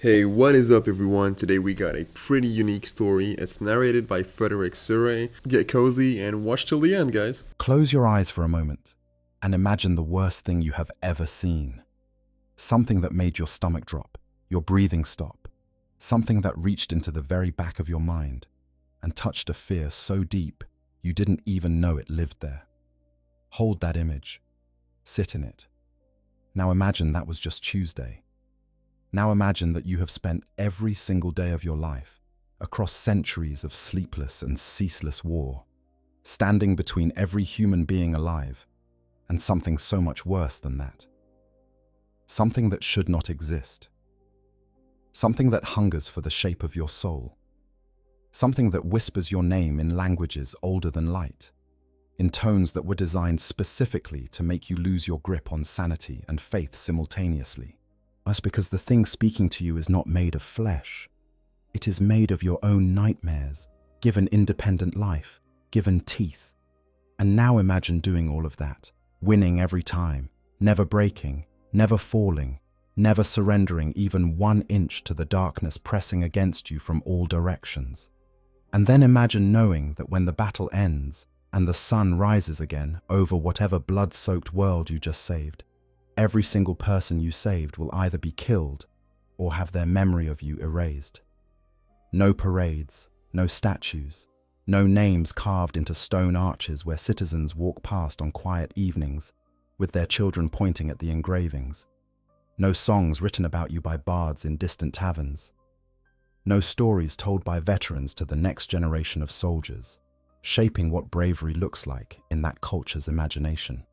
Hey, what is up, everyone? Today we got a pretty unique story. It's narrated by Frederick Surrey. Get cozy and watch till the end, guys. Close your eyes for a moment and imagine the worst thing you have ever seen. Something that made your stomach drop, your breathing stop. Something that reached into the very back of your mind and touched a fear so deep you didn't even know it lived there. Hold that image. Sit in it. Now imagine that was just Tuesday. Now imagine that you have spent every single day of your life across centuries of sleepless and ceaseless war, standing between every human being alive and something so much worse than that. Something that should not exist. Something that hungers for the shape of your soul. Something that whispers your name in languages older than light, in tones that were designed specifically to make you lose your grip on sanity and faith simultaneously. That's because the thing speaking to you is not made of flesh. It is made of your own nightmares, given independent life, given teeth. And now imagine doing all of that, winning every time, never breaking, never falling, never surrendering even 1 inch to the darkness pressing against you from all directions. And then imagine knowing that when the battle ends and the sun rises again over whatever blood-soaked world you just saved, every single person you saved will either be killed or have their memory of you erased. No parades, no statues, no names carved into stone arches where citizens walk past on quiet evenings with their children pointing at the engravings. No songs written about you by bards in distant taverns. No stories told by veterans to the next generation of soldiers, shaping what bravery looks like in that culture's imagination.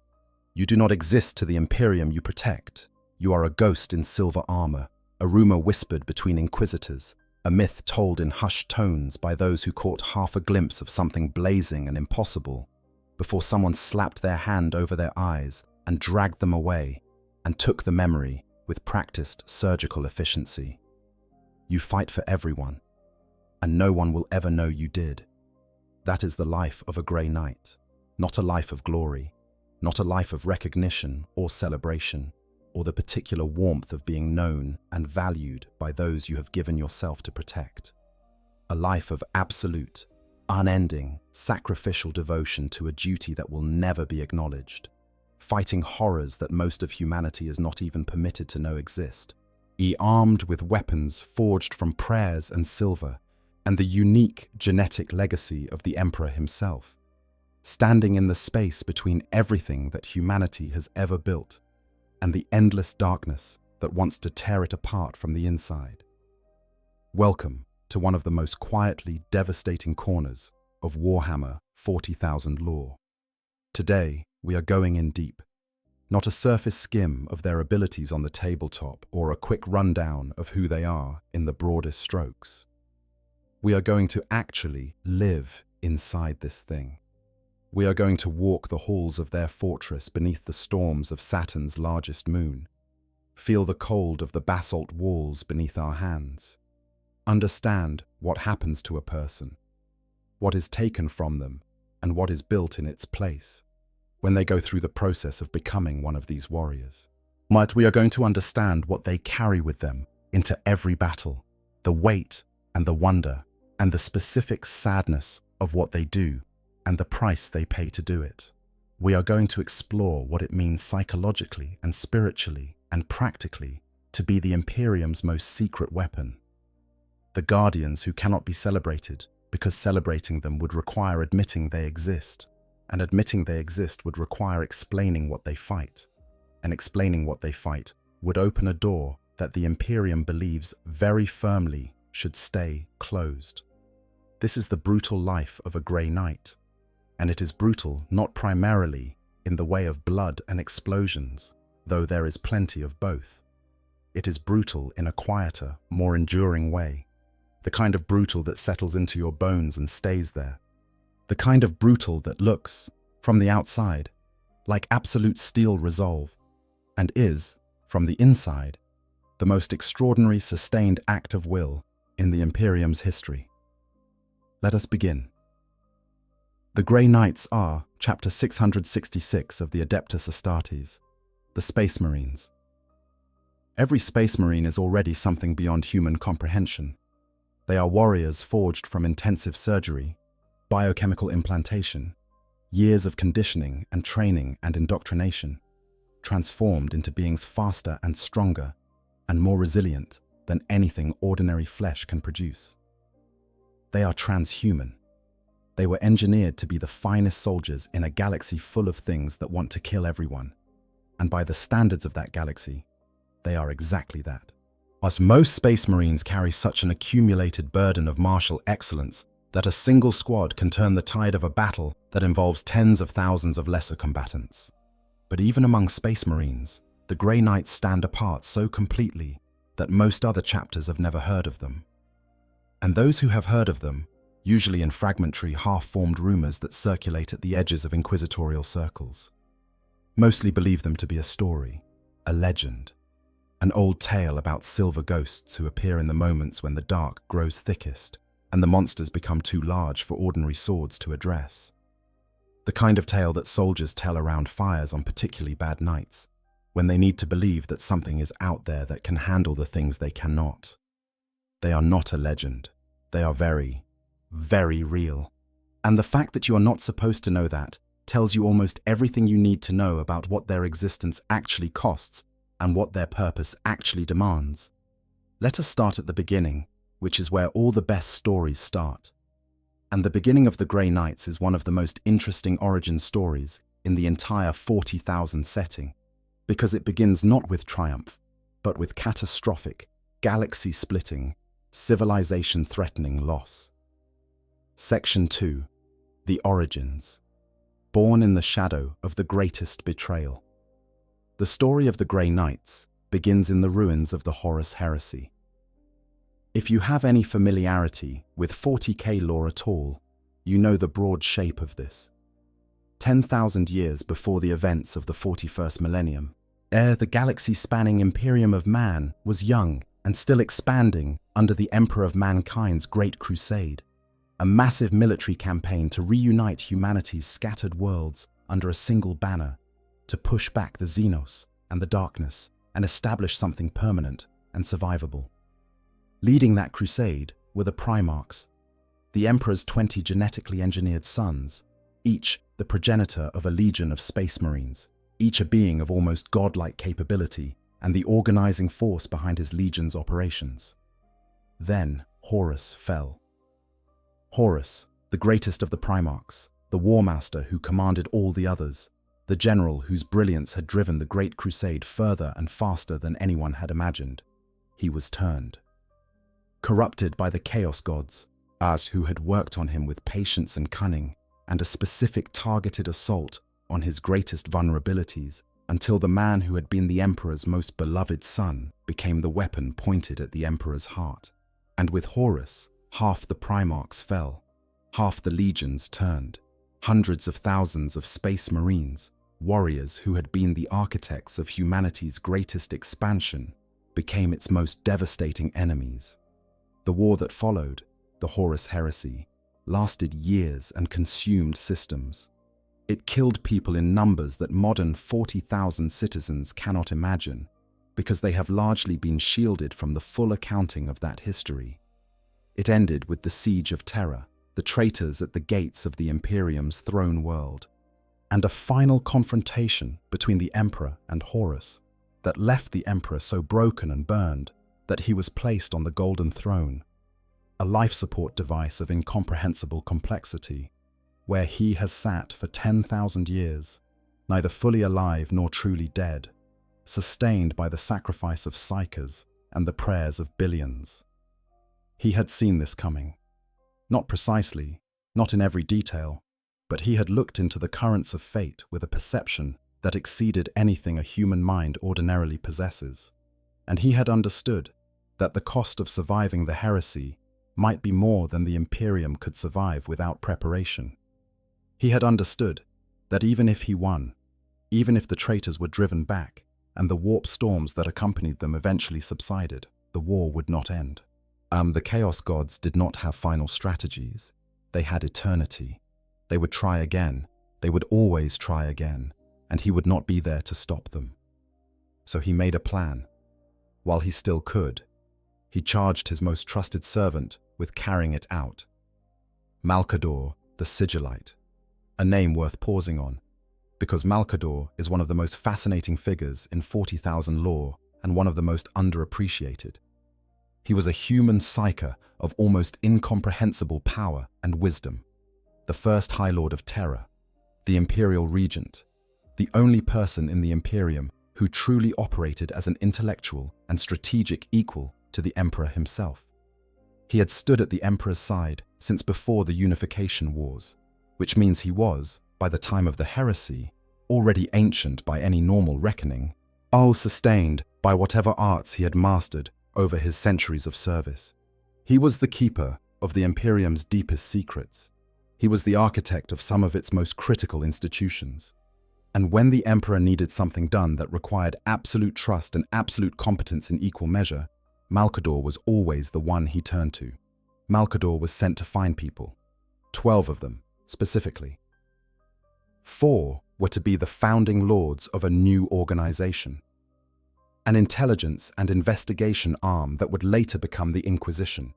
You do not exist to the Imperium you protect. You are a ghost in silver armor, a rumor whispered between inquisitors, a myth told in hushed tones by those who caught half a glimpse of something blazing and impossible before someone slapped their hand over their eyes and dragged them away and took the memory with practiced surgical efficiency. You fight for everyone, and no one will ever know you did. That is the life of a Grey Knight, not a life of glory. Not a life of recognition or celebration, or the particular warmth of being known and valued by those you have given yourself to protect. A life of absolute, unending, sacrificial devotion to a duty that will never be acknowledged, fighting horrors that most of humanity is not even permitted to know exist, armed with weapons forged from prayers and silver, and the unique genetic legacy of the Emperor himself. Standing in the space between everything that humanity has ever built and the endless darkness that wants to tear it apart from the inside. Welcome to one of the most quietly devastating corners of Warhammer 40,000 lore. Today, we are going in deep. Not a surface skim of their abilities on the tabletop or a quick rundown of who they are in the broadest strokes. We are going to actually live inside this thing. We are going to walk the halls of their fortress beneath the storms of Saturn's largest moon, feel the cold of the basalt walls beneath our hands, understand what happens to a person, what is taken from them, and what is built in its place when they go through the process of becoming one of these warriors. But we are going to understand what they carry with them into every battle, the weight and the wonder and the specific sadness of what they do and the price they pay to do it. We are going to explore what it means psychologically and spiritually and practically to be the Imperium's most secret weapon. The guardians who cannot be celebrated because celebrating them would require admitting they exist, and admitting they exist would require explaining what they fight, and explaining what they fight would open a door that the Imperium believes very firmly should stay closed. This is the brutal life of a Grey Knight. And it is brutal not primarily in the way of blood and explosions, though there is plenty of both. It is brutal in a quieter, more enduring way, the kind of brutal that settles into your bones and stays there, the kind of brutal that looks, from the outside, like absolute steel resolve, and is, from the inside, the most extraordinary sustained act of will in the Imperium's history. Let us begin. The Grey Knights are Chapter 666 of the Adeptus Astartes, the Space Marines. Every space marine is already something beyond human comprehension. They are warriors forged from intensive surgery, biochemical implantation, years of conditioning and training and indoctrination, transformed into beings faster and stronger and more resilient than anything ordinary flesh can produce. They are transhuman. They were engineered to be the finest soldiers in a galaxy full of things that want to kill everyone. And by the standards of that galaxy, they are exactly that. As most space marines carry such an accumulated burden of martial excellence that a single squad can turn the tide of a battle that involves tens of thousands of lesser combatants. But even among space marines, the Grey Knights stand apart so completely that most other chapters have never heard of them. And those who have heard of them, usually in fragmentary, half-formed rumors that circulate at the edges of inquisitorial circles, mostly believe them to be a story, a legend, an old tale about silver ghosts who appear in the moments when the dark grows thickest and the monsters become too large for ordinary swords to address. The kind of tale that soldiers tell around fires on particularly bad nights, when they need to believe that something is out there that can handle the things they cannot. They are not a legend. They are very, very real. And the fact that you are not supposed to know that tells you almost everything you need to know about what their existence actually costs and what their purpose actually demands. Let us start at the beginning, which is where all the best stories start. And the beginning of the Grey Knights is one of the most interesting origin stories in the entire 40,000 setting, because it begins not with triumph, but with catastrophic, galaxy-splitting, civilization-threatening loss. Section 2. The Origins. Born in the shadow of the greatest betrayal. The story of the Grey Knights begins in the ruins of the Horus Heresy. If you have any familiarity with 40k lore at all, you know the broad shape of this. 10,000 years before the events of the 41st Millennium, ere the galaxy-spanning Imperium of man was young and still expanding under the Emperor of Mankind's Great Crusade, a massive military campaign to reunite humanity's scattered worlds under a single banner, to push back the Xenos and the darkness and establish something permanent and survivable. Leading that crusade were the Primarchs, the Emperor's 20 genetically engineered sons, each the progenitor of a legion of space marines, each a being of almost godlike capability and the organizing force behind his legion's operations. Then Horus fell. Horus, the greatest of the Primarchs, the war master who commanded all the others, the general whose brilliance had driven the Great Crusade further and faster than anyone had imagined, he was turned. Corrupted by the Chaos Gods, as who had worked on him with patience and cunning, and a specific targeted assault on his greatest vulnerabilities, until the man who had been the Emperor's most beloved son became the weapon pointed at the Emperor's heart. And with Horus, half the Primarchs fell, half the legions turned. Hundreds of thousands of space marines, warriors who had been the architects of humanity's greatest expansion, became its most devastating enemies. The war that followed, the Horus Heresy, lasted years and consumed systems. It killed people in numbers that modern 40,000 citizens cannot imagine, because they have largely been shielded from the full accounting of that history. It ended with the Siege of Terror, the traitors at the gates of the Imperium's throne world, and a final confrontation between the Emperor and Horus that left the Emperor so broken and burned that he was placed on the Golden Throne, a life support device of incomprehensible complexity, where he has sat for 10,000 years, neither fully alive nor truly dead, sustained by the sacrifice of psychers and the prayers of billions. He had seen this coming. Not precisely, not in every detail, but he had looked into the currents of fate with a perception that exceeded anything a human mind ordinarily possesses, and he had understood that the cost of surviving the heresy might be more than the Imperium could survive without preparation. He had understood that even if he won, even if the traitors were driven back and the warp storms that accompanied them eventually subsided, the war would not end. The Chaos Gods did not have final strategies. They had eternity. They would try again. They would always try again, and he would not be there to stop them. So he made a plan. while he still could. He charged his most trusted servant with carrying it out. Malcador, the Sigillite, a name worth pausing on, because Malcador is one of the most fascinating figures in 40,000 lore and one of the most underappreciated. He was a human psyker of almost incomprehensible power and wisdom, the first High Lord of Terror, the Imperial Regent, the only person in the Imperium who truly operated as an intellectual and strategic equal to the Emperor himself. He had stood at the Emperor's side since before the Unification Wars, which means he was, by the time of the heresy, already ancient by any normal reckoning, all sustained by whatever arts he had mastered over his centuries of service. He was the keeper of the Imperium's deepest secrets. He was the architect of some of its most critical institutions. And when the Emperor needed something done that required absolute trust and absolute competence in equal measure, Malcador was always the one he turned to. Malcador was sent to find people, 12 of them, specifically. 4 were to be the founding lords of a new organization, an intelligence and investigation arm that would later become the Inquisition,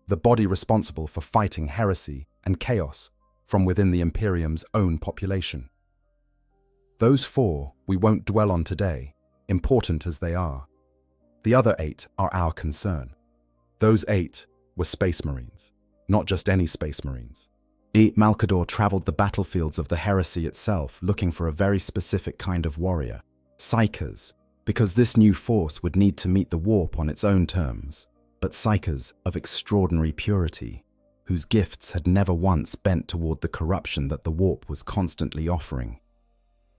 the body responsible for fighting heresy and chaos from within the Imperium's own population. Those 4 we won't dwell on today, important as they are. The other 8 are our concern. Those 8 were Space Marines, not just any Space Marines. Malcador traveled the battlefields of the heresy itself looking for a very specific kind of warrior, psykers, because this new force would need to meet the warp on its own terms, but psykers of extraordinary purity, whose gifts had never once bent toward the corruption that the warp was constantly offering.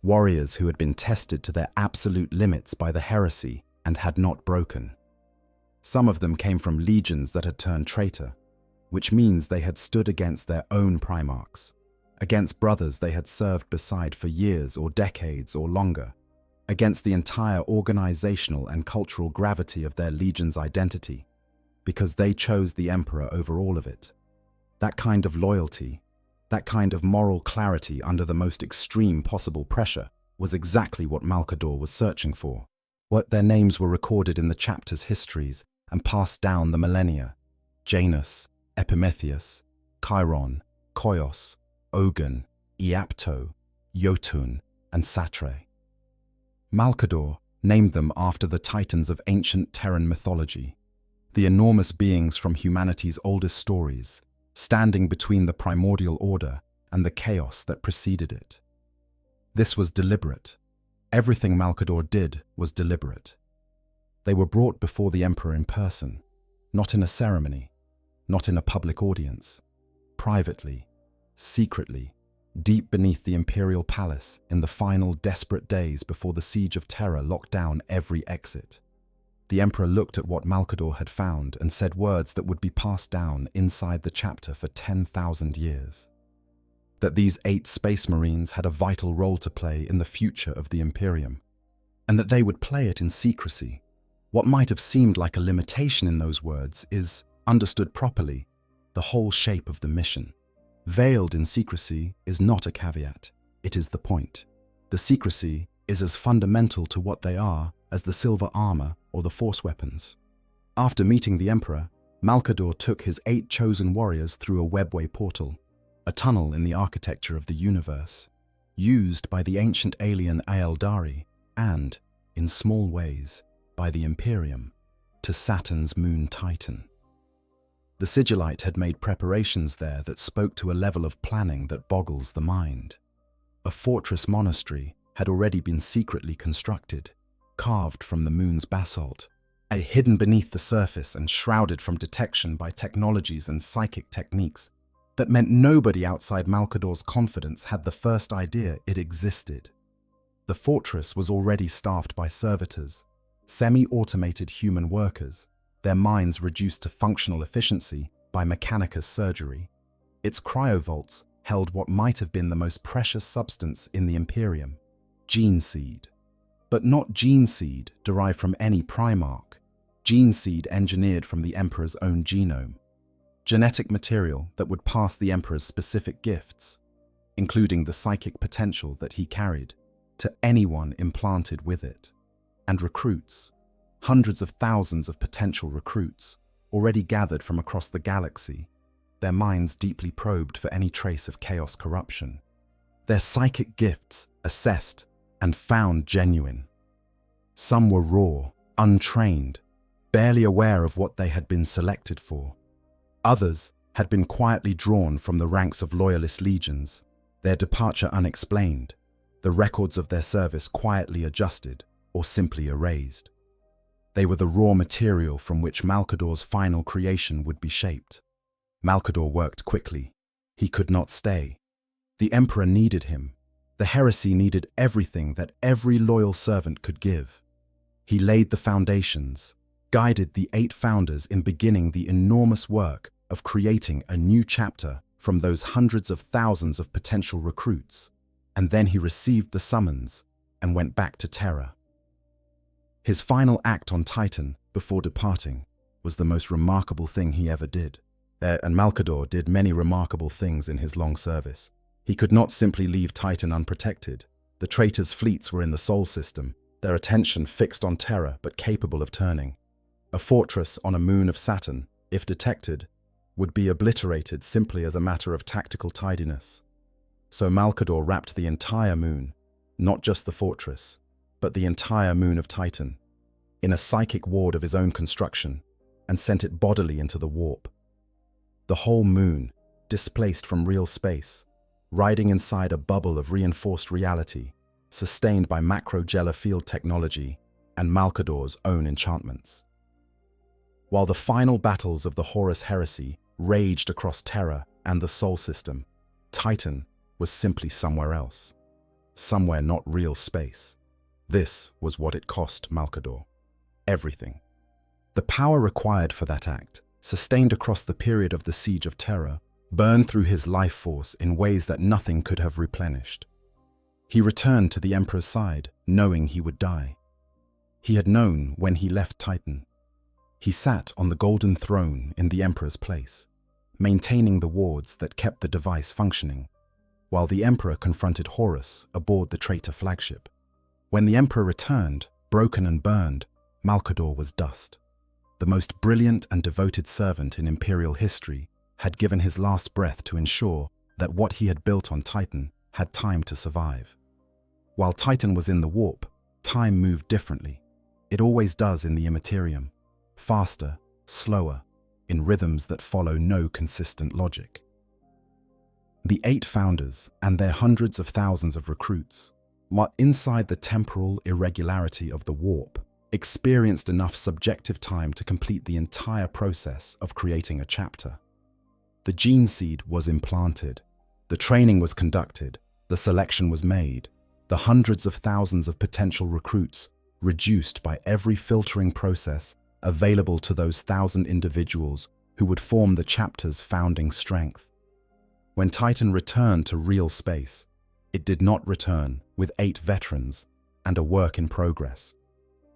Warriors who had been tested to their absolute limits by the heresy and had not broken. Some of them came from legions that had turned traitor, which means they had stood against their own primarchs, against brothers they had served beside for years or decades or longer, against the entire organizational and cultural gravity of their legion's identity, because they chose the Emperor over all of it. That kind of loyalty, that kind of moral clarity under the most extreme possible pressure, was exactly what Malcador was searching for. What their names were recorded in the chapter's histories and passed down the millennia: Janus, Epimetheus, Chiron, Koios, Ogun, Iapto, Jotun, and Satre. Malcador named them after the titans of ancient Terran mythology, the enormous beings from humanity's oldest stories, standing between the primordial order and the chaos that preceded it. This was deliberate. Everything Malcador did was deliberate. They were brought before the Emperor in person, not in a ceremony, not in a public audience, privately, secretly, deep beneath the Imperial Palace in the final desperate days before the Siege of Terror locked down every exit. The Emperor looked at what Malcador had found and said words that would be passed down inside the chapter for 10,000 years. That these 8 Space Marines had a vital role to play in the future of the Imperium, and that they would play it in secrecy. What might have seemed like a limitation in those words is, understood properly, the whole shape of the mission. Veiled in secrecy is not a caveat, it is the point. The secrecy is as fundamental to what they are as the silver armor or the force weapons. After meeting the Emperor, Malcador took his 8 chosen warriors through a webway portal, a tunnel in the architecture of the universe, used by the ancient alien Aeldari and, in small ways, by the Imperium, to Saturn's moon Titan. The Sigillite had made preparations there that spoke to a level of planning that boggles the mind. A fortress monastery had already been secretly constructed, carved from the moon's basalt, hidden beneath the surface and shrouded from detection by technologies and psychic techniques that meant nobody outside Malcador's confidence had the first idea it existed. The fortress was already staffed by servitors, semi-automated human workers, their minds reduced to functional efficiency by Mechanicus surgery. Its cryovaults held what might have been the most precious substance in the Imperium, gene seed. But not gene seed derived from any primarch, gene seed engineered from the Emperor's own genome. Genetic material that would pass the Emperor's specific gifts, including the psychic potential that he carried, to anyone implanted with it. And recruits, hundreds of thousands of potential recruits, already gathered from across the galaxy, their minds deeply probed for any trace of chaos corruption, their psychic gifts assessed and found genuine. Some were raw, untrained, barely aware of what they had been selected for. Others had been quietly drawn from the ranks of loyalist legions, their departure unexplained, the records of their service quietly adjusted or simply erased. They were the raw material from which Malkador's final creation would be shaped. Malkador worked quickly. He could not stay. The Emperor needed him. The heresy needed everything that every loyal servant could give. He laid the foundations, guided the 8 founders in beginning the enormous work of creating a new chapter from those hundreds of thousands of potential recruits, and then he received the summons and went back to Terra. His final act on Titan before departing was the most remarkable thing he ever did. And Malkador did many remarkable things in his long service. He could not simply leave Titan unprotected. The traitors' fleets were in the Sol system, their attention fixed on Terra but capable of turning. A fortress on a moon of Saturn, if detected, would be obliterated simply as a matter of tactical tidiness. So Malkador wrapped the entire moon, not just the fortress, but the entire moon of Titan, in a psychic ward of his own construction, and sent it bodily into the warp. The whole moon, displaced from real space, riding inside a bubble of reinforced reality, sustained by macro-Gela field technology and Malkador's own enchantments. While the final battles of the Horus heresy raged across Terra and the Sol system, Titan was simply somewhere else. Somewhere not real space. This was what it cost Malkador. Everything. The power required for that act, sustained across the period of the Siege of Terra, burned through his life force in ways that nothing could have replenished. He returned to the Emperor's side, knowing he would die. He had known when he left Titan. He sat on the golden throne in the Emperor's place, maintaining the wards that kept the device functioning, while the Emperor confronted Horus aboard the traitor flagship. When the Emperor returned, broken and burned, Malkador was dust. The most brilliant and devoted servant in Imperial history had given his last breath to ensure that what he had built on Titan had time to survive. While Titan was in the warp, time moved differently. It always does in the Imperium. Faster, slower, in rhythms that follow no consistent logic. The 8 founders and their hundreds of thousands of recruits, while inside the temporal irregularity of the warp, experienced enough subjective time to complete the entire process of creating a chapter. The gene seed was implanted, the training was conducted, the selection was made, the hundreds of thousands of potential recruits reduced by every filtering process available to those 1,000 individuals who would form the chapter's founding strength. When Titan returned to real space, it did not return with 8 veterans and a work in progress.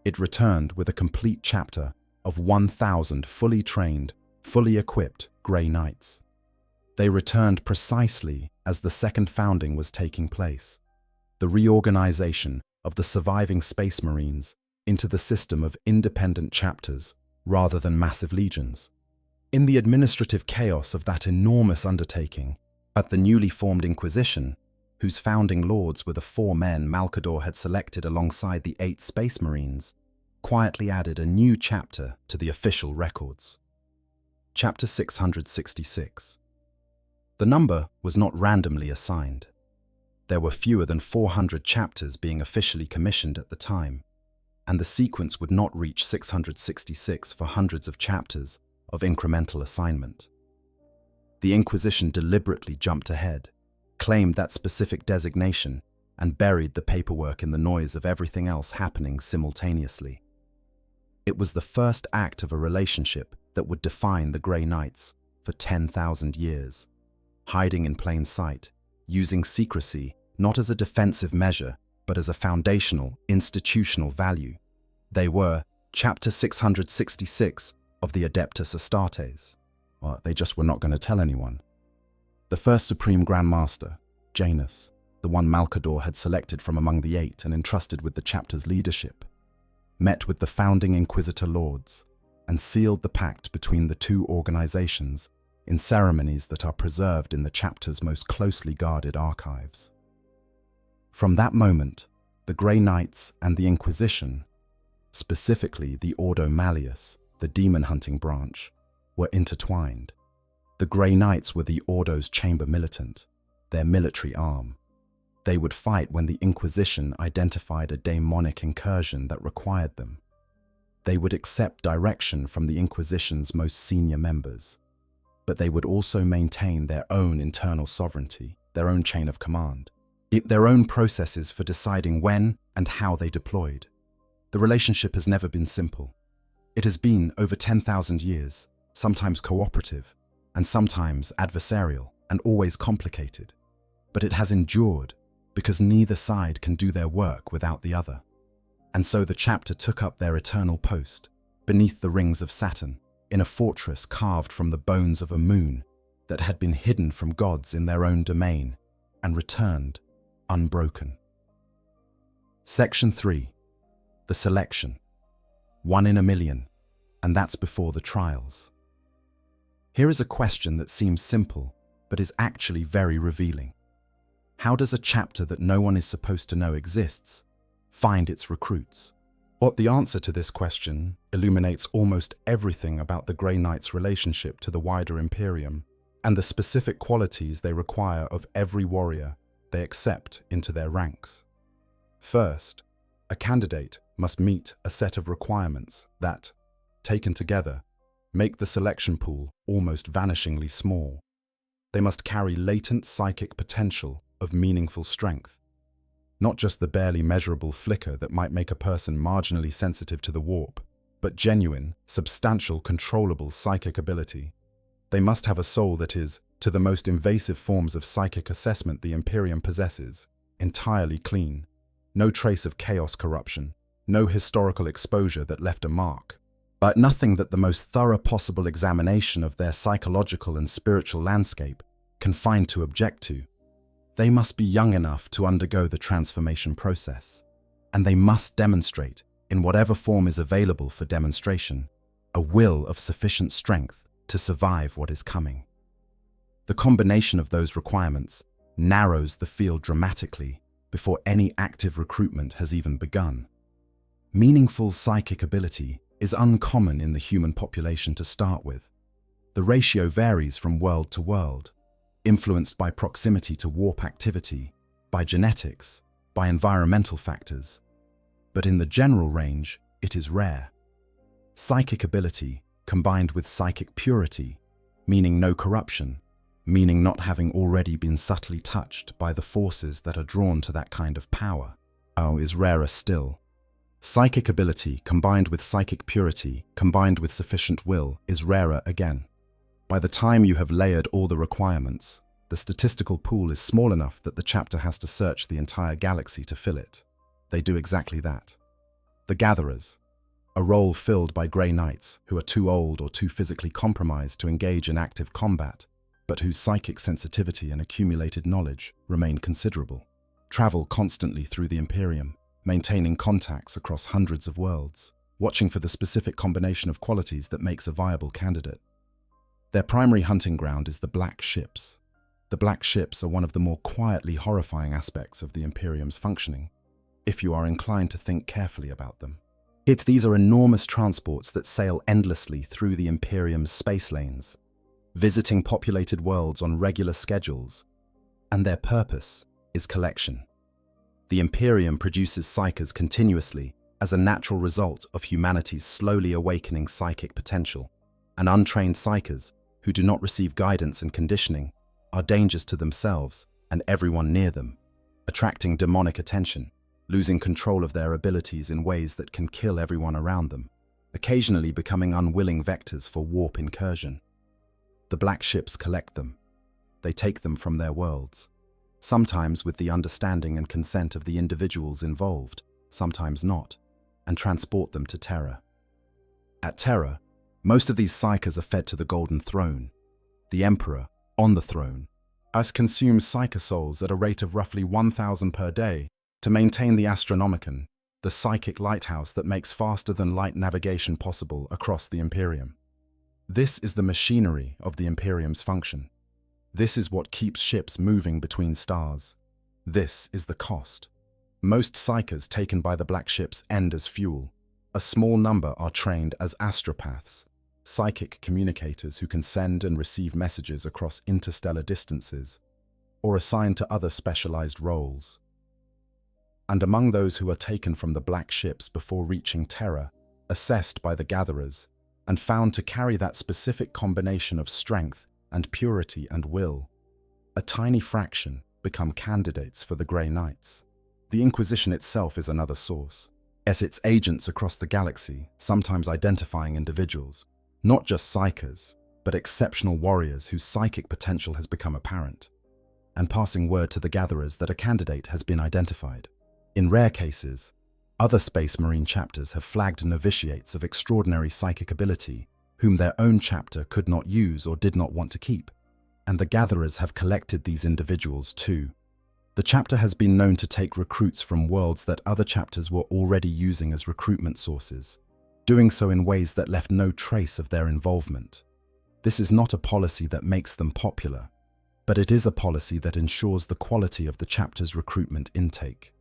It returned with a complete chapter of 1,000 fully trained, fully equipped Grey Knights. They returned precisely as the second founding was taking place, the reorganization of the surviving Space Marines into the system of independent chapters rather than massive legions. In the administrative chaos of that enormous undertaking, at the newly formed Inquisition, whose founding lords were the 4 men Malkador had selected alongside the 8 Space Marines, quietly added a new chapter to the official records. Chapter 666. The number was not randomly assigned. There were fewer than 400 chapters being officially commissioned at the time, and the sequence would not reach 666 for hundreds of chapters of incremental assignment. The Inquisition deliberately jumped ahead, claimed that specific designation, and buried the paperwork in the noise of everything else happening simultaneously. It was the first act of a relationship that would define the Grey Knights for 10,000 years, hiding in plain sight, using secrecy not as a defensive measure, but as a foundational, institutional value. They were Chapter 666 of the Adeptus Astartes. Well, they just were not going to tell anyone. The first Supreme Grand Master, Janus, the one Malkador had selected from among the 8 and entrusted with the chapter's leadership. met with the founding Inquisitor lords, and sealed the pact between the two organizations in ceremonies that are preserved in the chapter's most closely guarded archives. From that moment, the Grey Knights and the Inquisition, specifically the Ordo Malleus, the demon-hunting branch, were intertwined. The Grey Knights were the Ordo's chamber militant, their military arm. They would fight when the Inquisition identified a demonic incursion that required them. They would accept direction from the Inquisition's most senior members, but they would also maintain their own internal sovereignty, their own chain of command, their own processes for deciding when and how they deployed. The relationship has never been simple. It has been over 10,000 years, sometimes cooperative, and sometimes adversarial, and always complicated. But it has endured because neither side can do their work without the other. And so the chapter took up their eternal post, beneath the rings of Saturn, in a fortress carved from the bones of a moon that had been hidden from gods in their own domain and returned unbroken. Section 3. The Selection. 1 in a million, and that's before the trials. Here is a question that seems simple, but is actually very revealing. How does a chapter that no one is supposed to know exists find its recruits? What the answer to this question illuminates almost everything about the Grey Knights' relationship to the wider Imperium and the specific qualities they require of every warrior they accept into their ranks. First, a candidate must meet a set of requirements that, taken together, make the selection pool almost vanishingly small. They must carry latent psychic potential of meaningful strength, not just the barely measurable flicker that might make a person marginally sensitive to the warp, but genuine, substantial, controllable psychic ability. They must have a soul that is, to the most invasive forms of psychic assessment the Imperium possesses, entirely clean. No trace of chaos corruption, no historical exposure that left a mark. But nothing that the most thorough possible examination of their psychological and spiritual landscape can find to object to. They must be young enough to undergo the transformation process, and they must demonstrate, in whatever form is available for demonstration, a will of sufficient strength to survive what is coming. The combination of those requirements narrows the field dramatically before any active recruitment has even begun. Meaningful psychic ability is uncommon in the human population to start with. The ratio varies from world to world, influenced by proximity to warp activity, by genetics, by environmental factors. But in the general range, it is rare. Psychic ability combined with psychic purity, meaning no corruption, meaning not having already been subtly touched by the forces that are drawn to that kind of power, is rarer still. Psychic ability combined with psychic purity, combined with sufficient will, is rarer again. By the time you have layered all the requirements, the statistical pool is small enough that the chapter has to search the entire galaxy to fill it. They do exactly that. The Gatherers, a role filled by Grey Knights who are too old or too physically compromised to engage in active combat, but whose psychic sensitivity and accumulated knowledge remain considerable, travel constantly through the Imperium, maintaining contacts across hundreds of worlds, watching for the specific combination of qualities that makes a viable candidate. Their primary hunting ground is the Black Ships. The Black Ships are one of the more quietly horrifying aspects of the Imperium's functioning, if you are inclined to think carefully about them. These are enormous transports that sail endlessly through the Imperium's space lanes, visiting populated worlds on regular schedules, and their purpose is collection. The Imperium produces psychers continuously as a natural result of humanity's slowly awakening psychic potential, and untrained psychers who do not receive guidance and conditioning are dangers to themselves and everyone near them, attracting demonic attention, losing control of their abilities in ways that can kill everyone around them, occasionally becoming unwilling vectors for warp incursion. The Black Ships collect them. They take them from their worlds, sometimes with the understanding and consent of the individuals involved, sometimes not, and transport them to Terra. At Terra, most of these psychers are fed to the Golden Throne. The Emperor, on the throne, consumes psycher souls at a rate of roughly 1,000 per day to maintain the Astronomicon, the psychic lighthouse that makes faster-than-light navigation possible across the Imperium. This is the machinery of the Imperium's function. This is what keeps ships moving between stars. This is the cost. Most psychers taken by the black ships end as fuel. A small number are trained as astropaths, psychic communicators who can send and receive messages across interstellar distances, or assigned to other specialized roles. And among those who are taken from the black ships before reaching Terra, assessed by the gatherers, and found to carry that specific combination of strength and purity and will, a tiny fraction become candidates for the Grey Knights. The Inquisition itself is another source, as its agents across the galaxy, sometimes identifying individuals, not just psychers, but exceptional warriors whose psychic potential has become apparent, and passing word to the gatherers that a candidate has been identified. In rare cases, other Space Marine chapters have flagged novitiates of extraordinary psychic ability whom their own chapter could not use or did not want to keep, and the gatherers have collected these individuals too. The chapter has been known to take recruits from worlds that other chapters were already using as recruitment sources, doing so in ways that left no trace of their involvement. This is not a policy that makes them popular, but it is a policy that ensures the quality of the chapter's recruitment intake.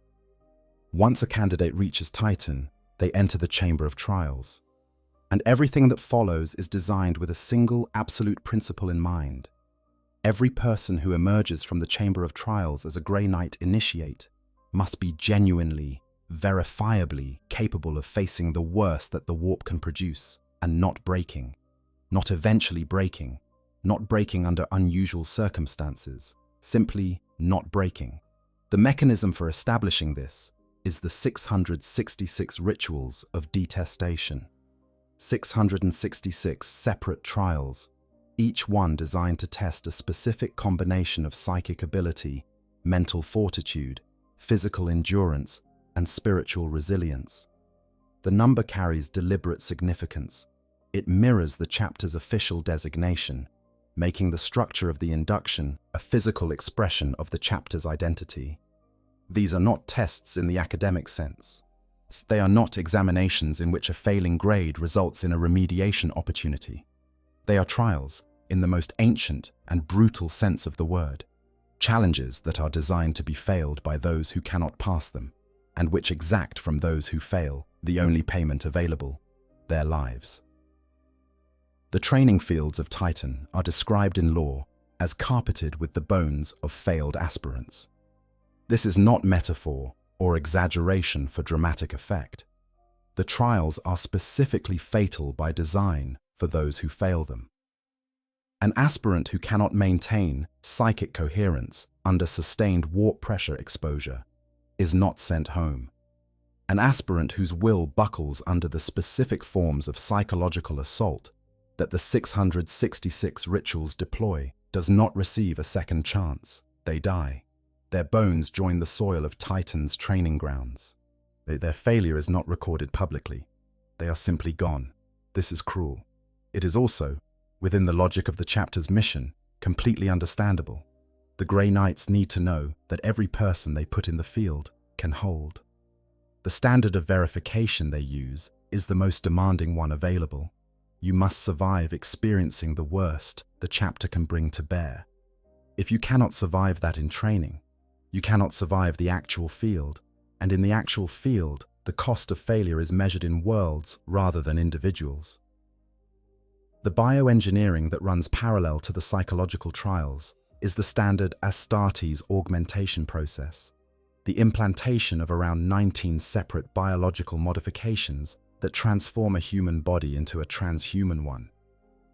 Once a candidate reaches Titan, they enter the Chamber of Trials. And everything that follows is designed with a single absolute principle in mind. Every person who emerges from the Chamber of Trials as a Grey Knight initiate must be genuinely, verifiably capable of facing the worst that the warp can produce and not breaking, not eventually breaking, not breaking under unusual circumstances, simply not breaking. The mechanism for establishing this is the 666 rituals of detestation. 666 separate trials, each one designed to test a specific combination of psychic ability, mental fortitude, physical endurance, and spiritual resilience. The number carries deliberate significance. It mirrors the chapter's official designation, making the structure of the induction a physical expression of the chapter's identity. These are not tests in the academic sense. They are not examinations in which a failing grade results in a remediation opportunity. They are trials in the most ancient and brutal sense of the word, challenges that are designed to be failed by those who cannot pass them, and which exact from those who fail the only payment available, their lives. The training fields of Titan are described in lore as carpeted with the bones of failed aspirants. This is not metaphor or exaggeration for dramatic effect. The trials are specifically fatal by design for those who fail them. An aspirant who cannot maintain psychic coherence under sustained warp pressure exposure is not sent home. An aspirant whose will buckles under the specific forms of psychological assault that the 666 rituals deploy does not receive a second chance. They die. Their bones join the soil of Titan's training grounds. Their failure is not recorded publicly. They are simply gone. This is cruel. It is also, within the logic of the chapter's mission, completely understandable. The Grey Knights need to know that every person they put in the field can hold. The standard of verification they use is the most demanding one available. You must survive experiencing the worst the chapter can bring to bear. If you cannot survive that in training, you cannot survive the actual field, and in the actual field, the cost of failure is measured in worlds rather than individuals. The bioengineering that runs parallel to the psychological trials is the standard Astartes augmentation process, the implantation of around 19 separate biological modifications that transform a human body into a transhuman one.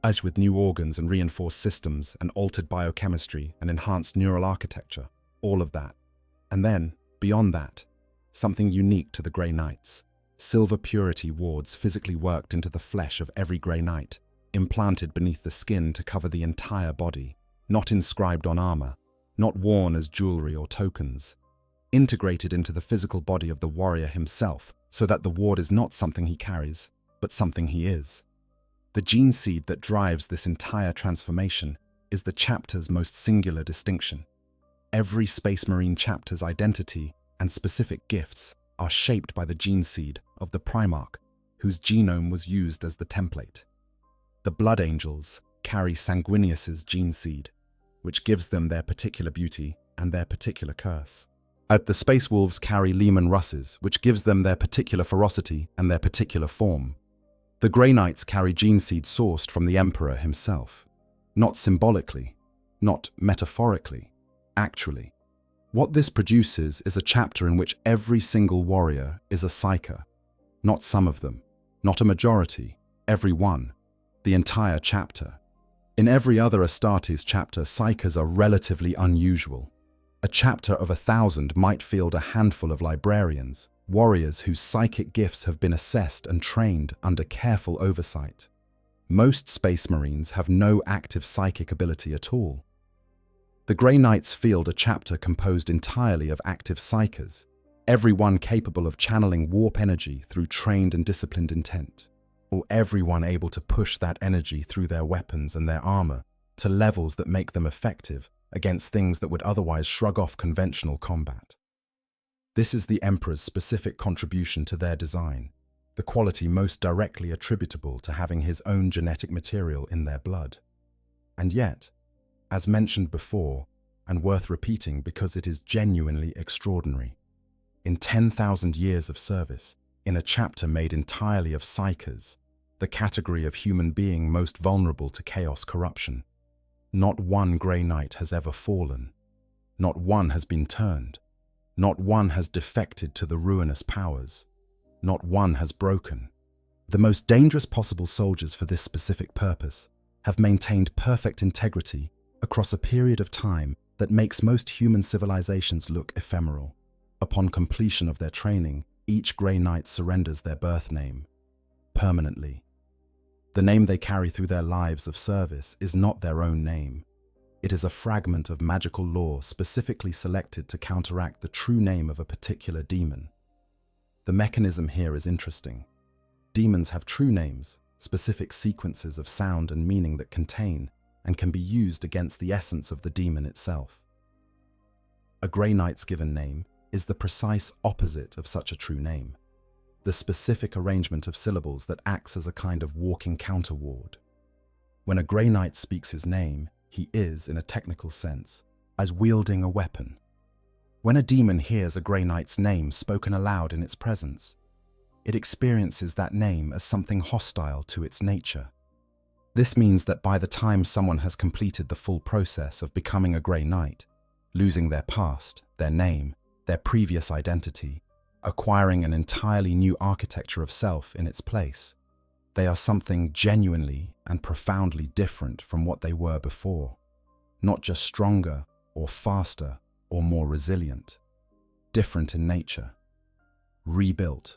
As with new organs and reinforced systems and altered biochemistry and enhanced neural architecture, all of that. And then, beyond that, something unique to the Grey Knights. Silver purity wards physically worked into the flesh of every Grey Knight, implanted beneath the skin to cover the entire body, not inscribed on armor, not worn as jewelry or tokens, integrated into the physical body of the warrior himself, so that the ward is not something he carries, but something he is. The gene seed that drives this entire transformation is the chapter's most singular distinction. Every Space Marine chapter's identity and specific gifts are shaped by the gene seed of the Primarch, whose genome was used as the template. The Blood Angels carry Sanguinius's gene seed, which gives them their particular beauty and their particular curse. The Space Wolves carry Lehman Russes, which gives them their particular ferocity and their particular form. The Grey Knights carry gene seed sourced from the Emperor himself. Not symbolically, not metaphorically, actually. What this produces is a chapter in which every single warrior is a psyker. Not some of them, not a majority, every one, the entire chapter. In every other Astartes chapter, psykers are relatively unusual. A chapter of 1,000 might field a handful of librarians, warriors whose psychic gifts have been assessed and trained under careful oversight. Most Space Marines have no active psychic ability at all. The Grey Knights field a chapter composed entirely of active psykers, everyone capable of channeling warp energy through trained and disciplined intent, or everyone able to push that energy through their weapons and their armor to levels that make them effective against things that would otherwise shrug off conventional combat. This is the Emperor's specific contribution to their design, the quality most directly attributable to having his own genetic material in their blood. And yet, as mentioned before, and worth repeating because it is genuinely extraordinary, in 10,000 years of service, in a chapter made entirely of psykers, the category of human being most vulnerable to chaos corruption, not one Grey Knight has ever fallen, not one has been turned, not one has defected to the ruinous powers, not one has broken. The most dangerous possible soldiers for this specific purpose have maintained perfect integrity across a period of time that makes most human civilizations look ephemeral. Upon completion of their training, each Grey Knight surrenders their birth name, permanently. The name they carry through their lives of service is not their own name. It is a fragment of magical lore specifically selected to counteract the true name of a particular demon. The mechanism here is interesting. Demons have true names, specific sequences of sound and meaning that contain and can be used against the essence of the demon itself. A Grey Knight's given name is the precise opposite of such a true name, the specific arrangement of syllables that acts as a kind of walking counterward. When a Grey Knight speaks his name, he is, in a technical sense, as wielding a weapon. When a demon hears a Grey Knight's name spoken aloud in its presence, it experiences that name as something hostile to its nature. This means that by the time someone has completed the full process of becoming a Grey Knight, losing their past, their name, their previous identity, acquiring an entirely new architecture of self in its place, they are something genuinely and profoundly different from what they were before, not just stronger or faster or more resilient, different in nature, rebuilt.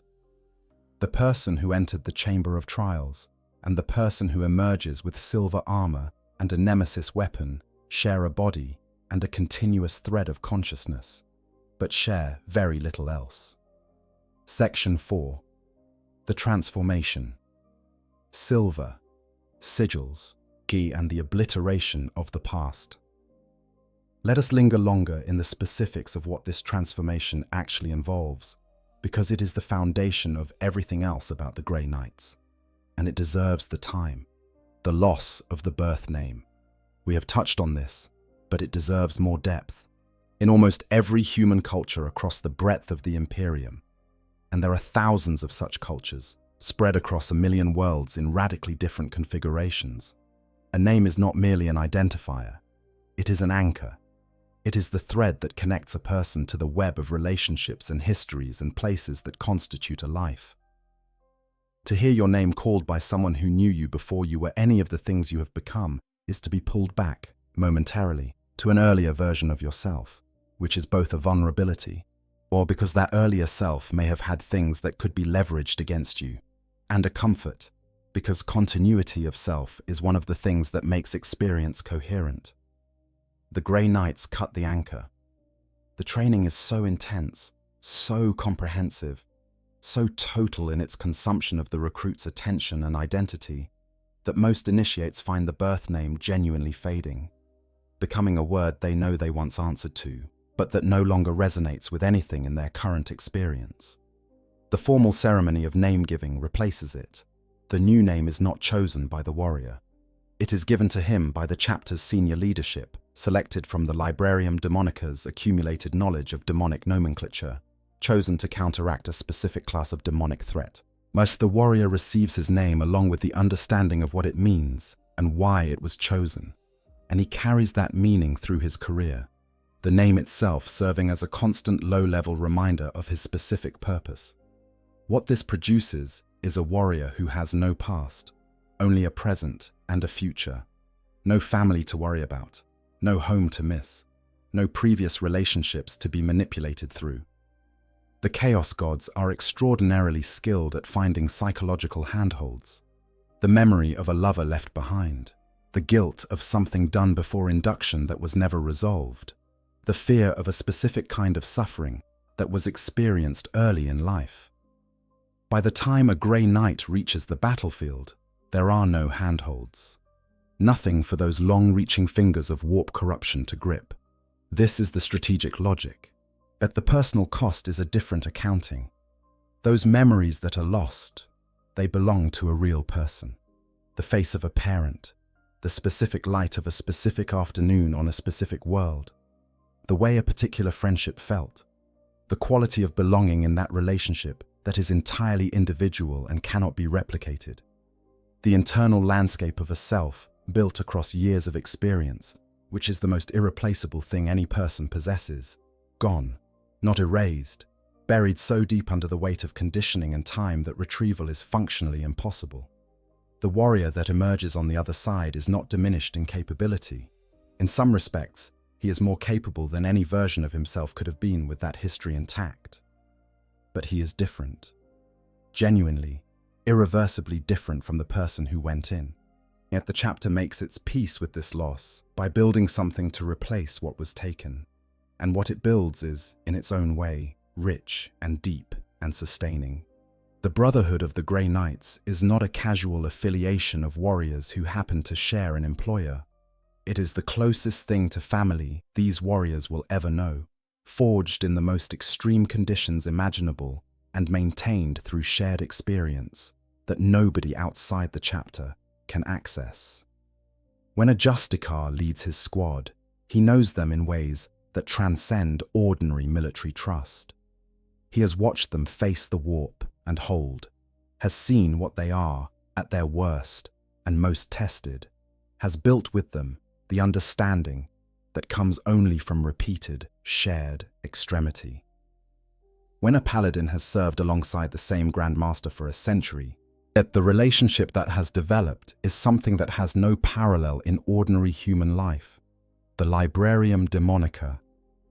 The person who entered the Chamber of Trials and the person who emerges with silver armor and a nemesis weapon share a body and a continuous thread of consciousness, but share very little else. Section 4. The Transformation. Silver, sigils, key, and the obliteration of the past. Let us linger longer in the specifics of what this transformation actually involves, because it is the foundation of everything else about the Grey Knights, and it deserves the time. The loss of the birth name. We have touched on this, but it deserves more depth. In almost every human culture across the breadth of the Imperium, and there are thousands of such cultures, spread across 1 million worlds in radically different configurations, a name is not merely an identifier, it is an anchor. It is the thread that connects a person to the web of relationships and histories and places that constitute a life. To hear your name called by someone who knew you before you were any of the things you have become is to be pulled back, momentarily, to an earlier version of yourself, which is both a vulnerability, or because that earlier self may have had things that could be leveraged against you, and a comfort, because continuity of self is one of the things that makes experience coherent. The Grey Knights cut the anchor. The training is so intense, so comprehensive, so total in its consumption of the recruit's attention and identity, that most initiates find the birth name genuinely fading, becoming a word they know they once answered to, but that no longer resonates with anything in their current experience. The formal ceremony of name-giving replaces it. The new name is not chosen by the warrior. It is given to him by the chapter's senior leadership, selected from the Librarium Demonica's accumulated knowledge of demonic nomenclature, chosen to counteract a specific class of demonic threat. Thus, the warrior receives his name along with the understanding of what it means and why it was chosen, and he carries that meaning through his career, the name itself serving as a constant low-level reminder of his specific purpose. What this produces is a warrior who has no past, only a present and a future, no family to worry about, no home to miss, no previous relationships to be manipulated through. The Chaos Gods are extraordinarily skilled at finding psychological handholds, the memory of a lover left behind, the guilt of something done before induction that was never resolved, the fear of a specific kind of suffering that was experienced early in life. By the time a Grey Knight reaches the battlefield, there are no handholds. Nothing for those long-reaching fingers of warp corruption to grip. This is the strategic logic. At the personal cost is a different accounting. Those memories that are lost, they belong to a real person. The face of a parent, the specific light of a specific afternoon on a specific world, the way a particular friendship felt, the quality of belonging in that relationship that is entirely individual and cannot be replicated, the internal landscape of a self built across years of experience, which is the most irreplaceable thing any person possesses, gone, not erased, buried so deep under the weight of conditioning and time that retrieval is functionally impossible. The warrior that emerges on the other side is not diminished in capability. In some respects, he is more capable than any version of himself could have been with that history intact. But he is different. Genuinely, irreversibly different from the person who went in. Yet the chapter makes its peace with this loss by building something to replace what was taken. And what it builds is, in its own way, rich and deep and sustaining. The Brotherhood of the Grey Knights is not a casual affiliation of warriors who happen to share an employer. It is the closest thing to family these warriors will ever know, forged in the most extreme conditions imaginable and maintained through shared experience that nobody outside the chapter can access. When a Justicar leads his squad, he knows them in ways that transcend ordinary military trust. He has watched them face the warp and hold, has seen what they are at their worst and most tested, has built with them the understanding that comes only from repeated, shared extremity. When a paladin has served alongside the same Grand Master for a century, yet the relationship that has developed is something that has no parallel in ordinary human life. The Librarium Demonica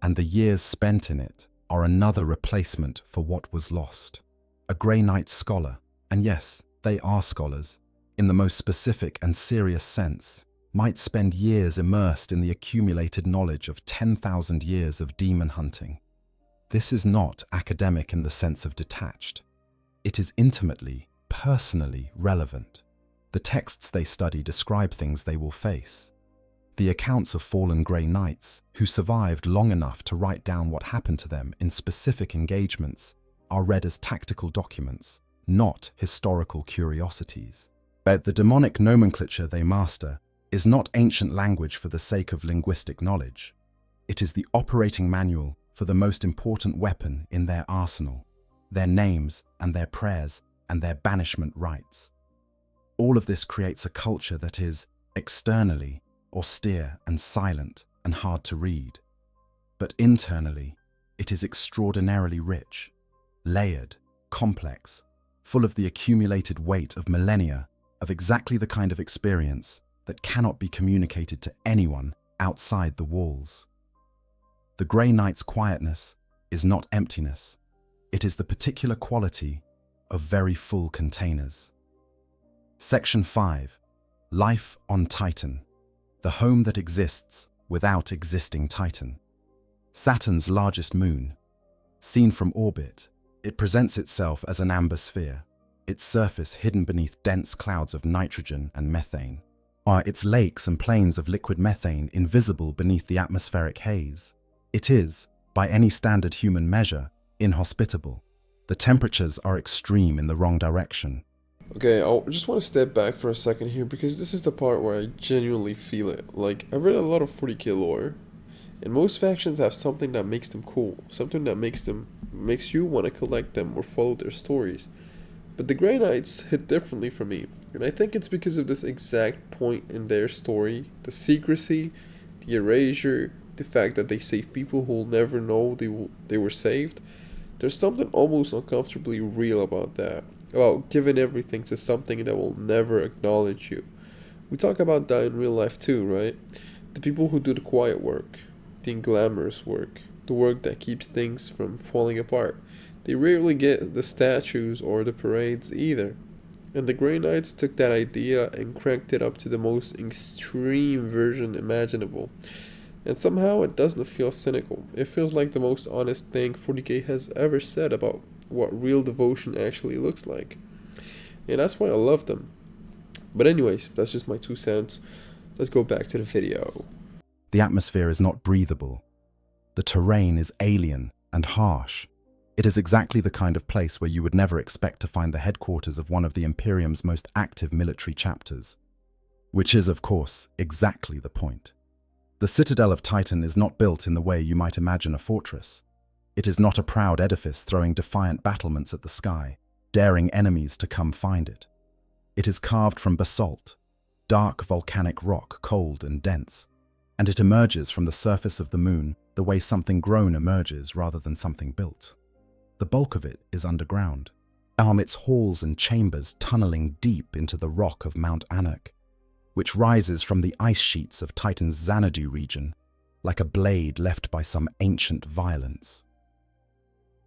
and the years spent in it are another replacement for what was lost. A Grey Knight scholar, and yes, they are scholars, in the most specific and serious sense, might spend years immersed in the accumulated knowledge of 10,000 years of demon hunting. This is not academic in the sense of detached. It is intimately, personally relevant. The texts they study describe things they will face. The accounts of fallen Grey Knights, who survived long enough to write down what happened to them in specific engagements, are read as tactical documents, not historical curiosities. But the demonic nomenclature they master is not ancient language for the sake of linguistic knowledge. It is the operating manual for the most important weapon in their arsenal, their names and their prayers and their banishment rites. All of this creates a culture that is, externally, austere and silent and hard to read. But internally, it is extraordinarily rich, layered, complex, full of the accumulated weight of millennia of exactly the kind of experience that cannot be communicated to anyone outside the walls. The Grey Knight's quietness is not emptiness. It is the particular quality of very full containers. Section 5. Life on Titan. The home that exists without existing Titan. Saturn's largest moon. Seen from orbit, it presents itself as an amber sphere, its surface hidden beneath dense clouds of nitrogen and methane. Are its lakes and plains of liquid methane invisible beneath the atmospheric haze? It is, by any standard human measure, inhospitable. The The temperatures are extreme in the wrong direction. Okay, I just want to step back for a second here because this is the part where I genuinely feel it. Like, I've read a lot of 40k lore, and most factions have something that makes them cool, something that makes you want to collect them or follow their stories. But the Grey Knights hit differently for me, and I think it's because of this exact point in their story: the secrecy, the erasure, the fact that they save people who'll never know they were saved. There's something almost uncomfortably real about that, about giving everything to something that will never acknowledge you. We talk about that in real life too, right? The people who do the quiet work, the unglamorous work, the work that keeps things from falling apart. They rarely get the statues or the parades either. And the Grey Knights took that idea and cranked it up to the most extreme version imaginable. And somehow it doesn't feel cynical. It feels like the most honest thing 40k has ever said about what real devotion actually looks like. And that's why I love them. But anyways, that's just my 2 cents. Let's go back to the video. The atmosphere is not breathable. The terrain is alien and harsh. It is exactly the kind of place where you would never expect to find the headquarters of one of the Imperium's most active military chapters. Which is, of course, exactly the point. The Citadel of Titan is not built in the way you might imagine a fortress. It is not a proud edifice throwing defiant battlements at the sky, daring enemies to come find it. It is carved from basalt, dark volcanic rock, cold and dense, and it emerges from the surface of the moon the way something grown emerges rather than something built. The bulk of it is underground, its halls and chambers tunneling deep into the rock of Mount Anak, which rises from the ice sheets of Titan's Xanadu region like a blade left by some ancient violence.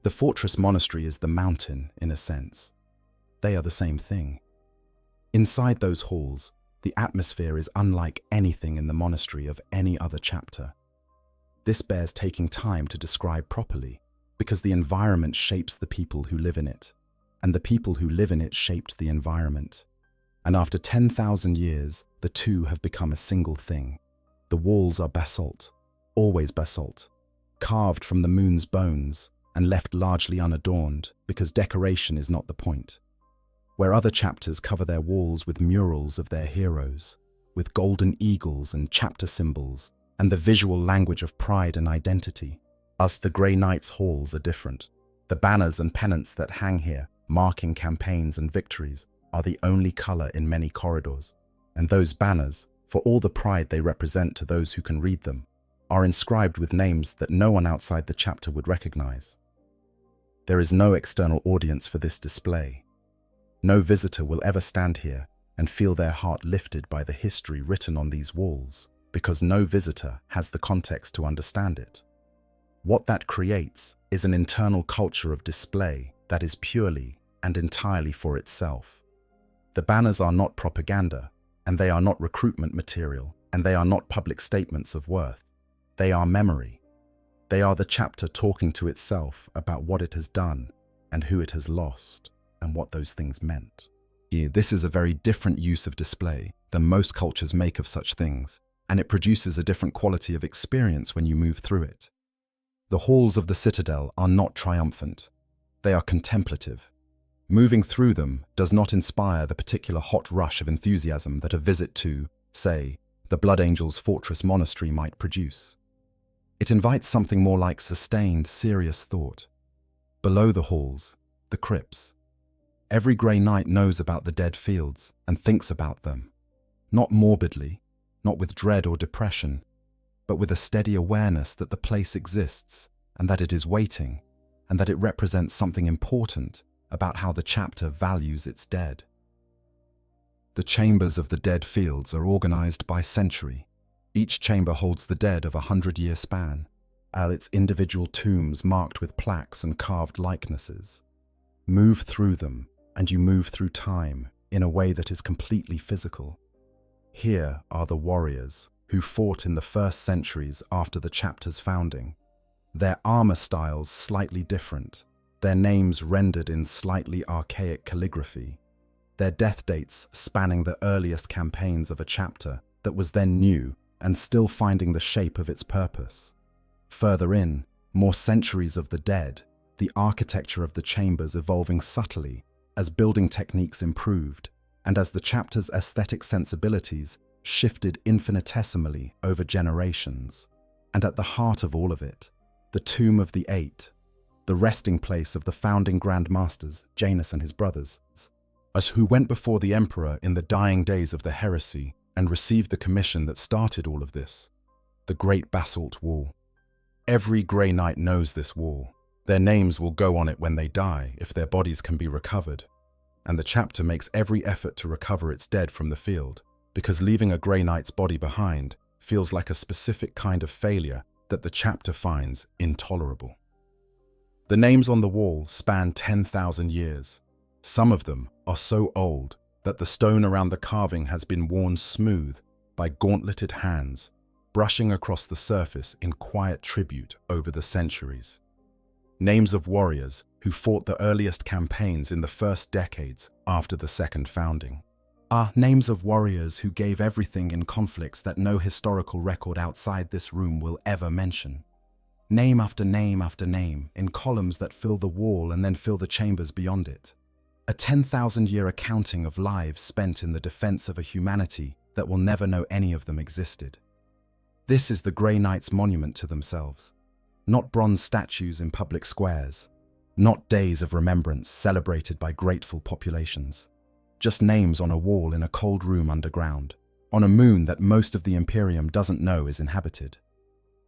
The fortress monastery is the mountain, in a sense. They are the same thing. Inside those halls, the atmosphere is unlike anything in the monastery of any other chapter. This bears taking time to describe properly, because the environment shapes the people who live in it, and the people who live in it shaped the environment. And after 10,000 years, the two have become a single thing. The walls are basalt, always basalt, carved from the moon's bones and left largely unadorned because decoration is not the point. Where other chapters cover their walls with murals of their heroes, with golden eagles and chapter symbols, and the visual language of pride and identity, us the Grey Knights' halls are different. The banners and pennants that hang here, marking campaigns and victories, are the only color in many corridors, and those banners, for all the pride they represent to those who can read them, are inscribed with names that no one outside the chapter would recognize. There is no external audience for this display. No visitor will ever stand here and feel their heart lifted by the history written on these walls, because no visitor has the context to understand it. What that creates is an internal culture of display that is purely and entirely for itself. The banners are not propaganda, and they are not recruitment material, and they are not public statements of worth. They are memory. They are the chapter talking to itself about what it has done and who it has lost and what those things meant. This is a very different use of display than most cultures make of such things, and it produces a different quality of experience when you move through it. The halls of the Citadel are not triumphant. They are contemplative. Moving through them does not inspire the particular hot rush of enthusiasm that a visit to, say, the Blood Angels' Fortress Monastery might produce. It invites something more like sustained, serious thought. Below the halls, the crypts. Every Grey Knight knows about the dead fields and thinks about them, not morbidly, not with dread or depression, but with a steady awareness that the place exists and that it is waiting, and that it represents something important about how the chapter values its dead. The chambers of the dead fields are organized by century. Each chamber holds the dead of a 100-year span, its individual tombs marked with plaques and carved likenesses. Move through them, and you move through time in a way that is completely physical. Here are the warriors who fought in the first centuries after the chapter's founding. Their armor styles slightly different, their names rendered in slightly archaic calligraphy, their death dates spanning the earliest campaigns of a chapter that was then new and still finding the shape of its purpose. Further in, more centuries of the dead, the architecture of the chambers evolving subtly as building techniques improved and as the chapter's aesthetic sensibilities shifted infinitesimally over generations. And at the heart of all of it, the Tomb of the Eight, the resting place of the founding Grand Masters, Janus and his brothers, as who went before the Emperor in the dying days of the heresy and received the commission that started all of this, the Great Basalt Wall. Every Grey Knight knows this wall. Their names will go on it when they die if their bodies can be recovered, and the chapter makes every effort to recover its dead from the field, because leaving a Grey Knight's body behind feels like a specific kind of failure that the chapter finds intolerable. The names on the wall span 10,000 years. Some of them are so old that the stone around the carving has been worn smooth by gauntleted hands, brushing across the surface in quiet tribute over the centuries. Names of warriors who fought the earliest campaigns in the first decades after the second founding. Are names of warriors who gave everything in conflicts that no historical record outside this room will ever mention. Name after name after name, in columns that fill the wall and then fill the chambers beyond it. A 10,000-year accounting of lives spent in the defense of a humanity that will never know any of them existed. This is the Grey Knights' monument to themselves. Not bronze statues in public squares. Not days of remembrance celebrated by grateful populations. Just names on a wall in a cold room underground, on a moon that most of the Imperium doesn't know is inhabited.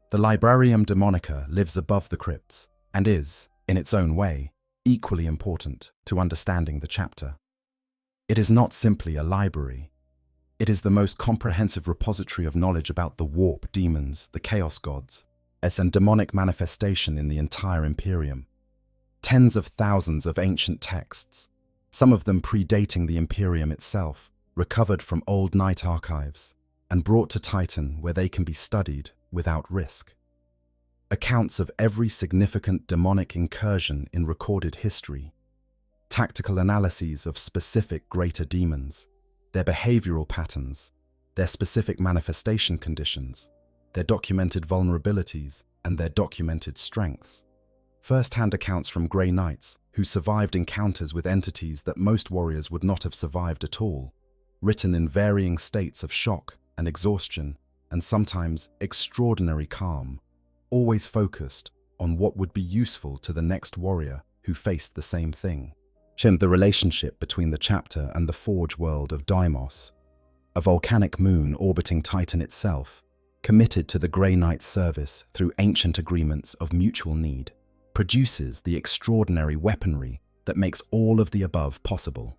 The Librarium Daemonica lives above the crypts and is, in its own way, equally important to understanding the chapter. It is not simply a library. It is the most comprehensive repository of knowledge about the warp demons, the chaos gods, as a demonic manifestation in the entire Imperium. Tens of thousands of ancient texts, some of them predating the Imperium itself, recovered from old night archives and brought to Titan where they can be studied without risk. Accounts of every significant demonic incursion in recorded history, tactical analyses of specific greater demons, their behavioral patterns, their specific manifestation conditions, their documented vulnerabilities, and their documented strengths. First-hand accounts from Grey Knights who survived encounters with entities that most warriors would not have survived at all, written in varying states of shock and exhaustion, and sometimes extraordinary calm, always focused on what would be useful to the next warrior who faced the same thing. The relationship between the chapter and the forge world of Deimos, a volcanic moon orbiting Titan itself, committed to the Grey Knight's service through ancient agreements of mutual need, produces the extraordinary weaponry that makes all of the above possible.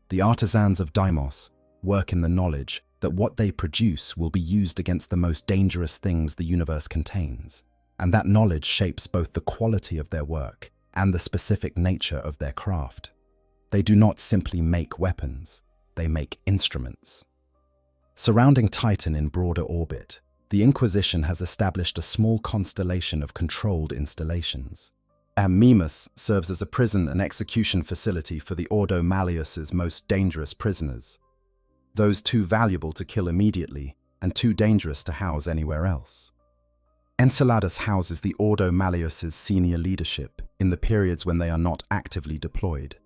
The artisans of Deimos work in the knowledge that what they produce will be used against the most dangerous things the universe contains, and that knowledge shapes both the quality of their work and the specific nature of their craft. They do not simply make weapons, they make instruments. Surrounding Titan in broader orbit, the Inquisition has established a small constellation of controlled installations. Mimas serves as a prison and execution facility for the Ordo Malleus's most dangerous prisoners, those too valuable to kill immediately and too dangerous to house anywhere else. Enceladus houses the Ordo Malleus's senior leadership in the periods when they are not actively deployed,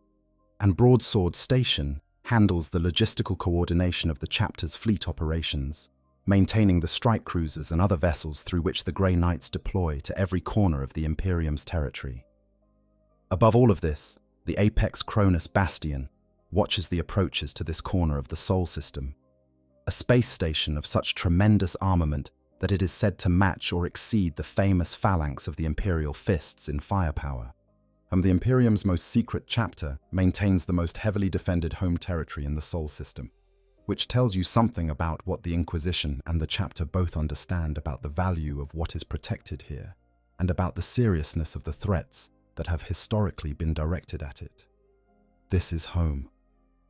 and Broadsword Station handles the logistical coordination of the chapter's fleet operations, maintaining the strike cruisers and other vessels through which the Grey Knights deploy to every corner of the Imperium's territory. Above all of this, the Apex Cronus Bastion watches the approaches to this corner of the Sol system, a space station of such tremendous armament that it is said to match or exceed the famous phalanx of the Imperial Fists in firepower. And the Imperium's most secret chapter maintains the most heavily defended home territory in the Sol system, which tells you something about what the Inquisition and the chapter both understand about the value of what is protected here, and about the seriousness of the threats that have historically been directed at it. This is home.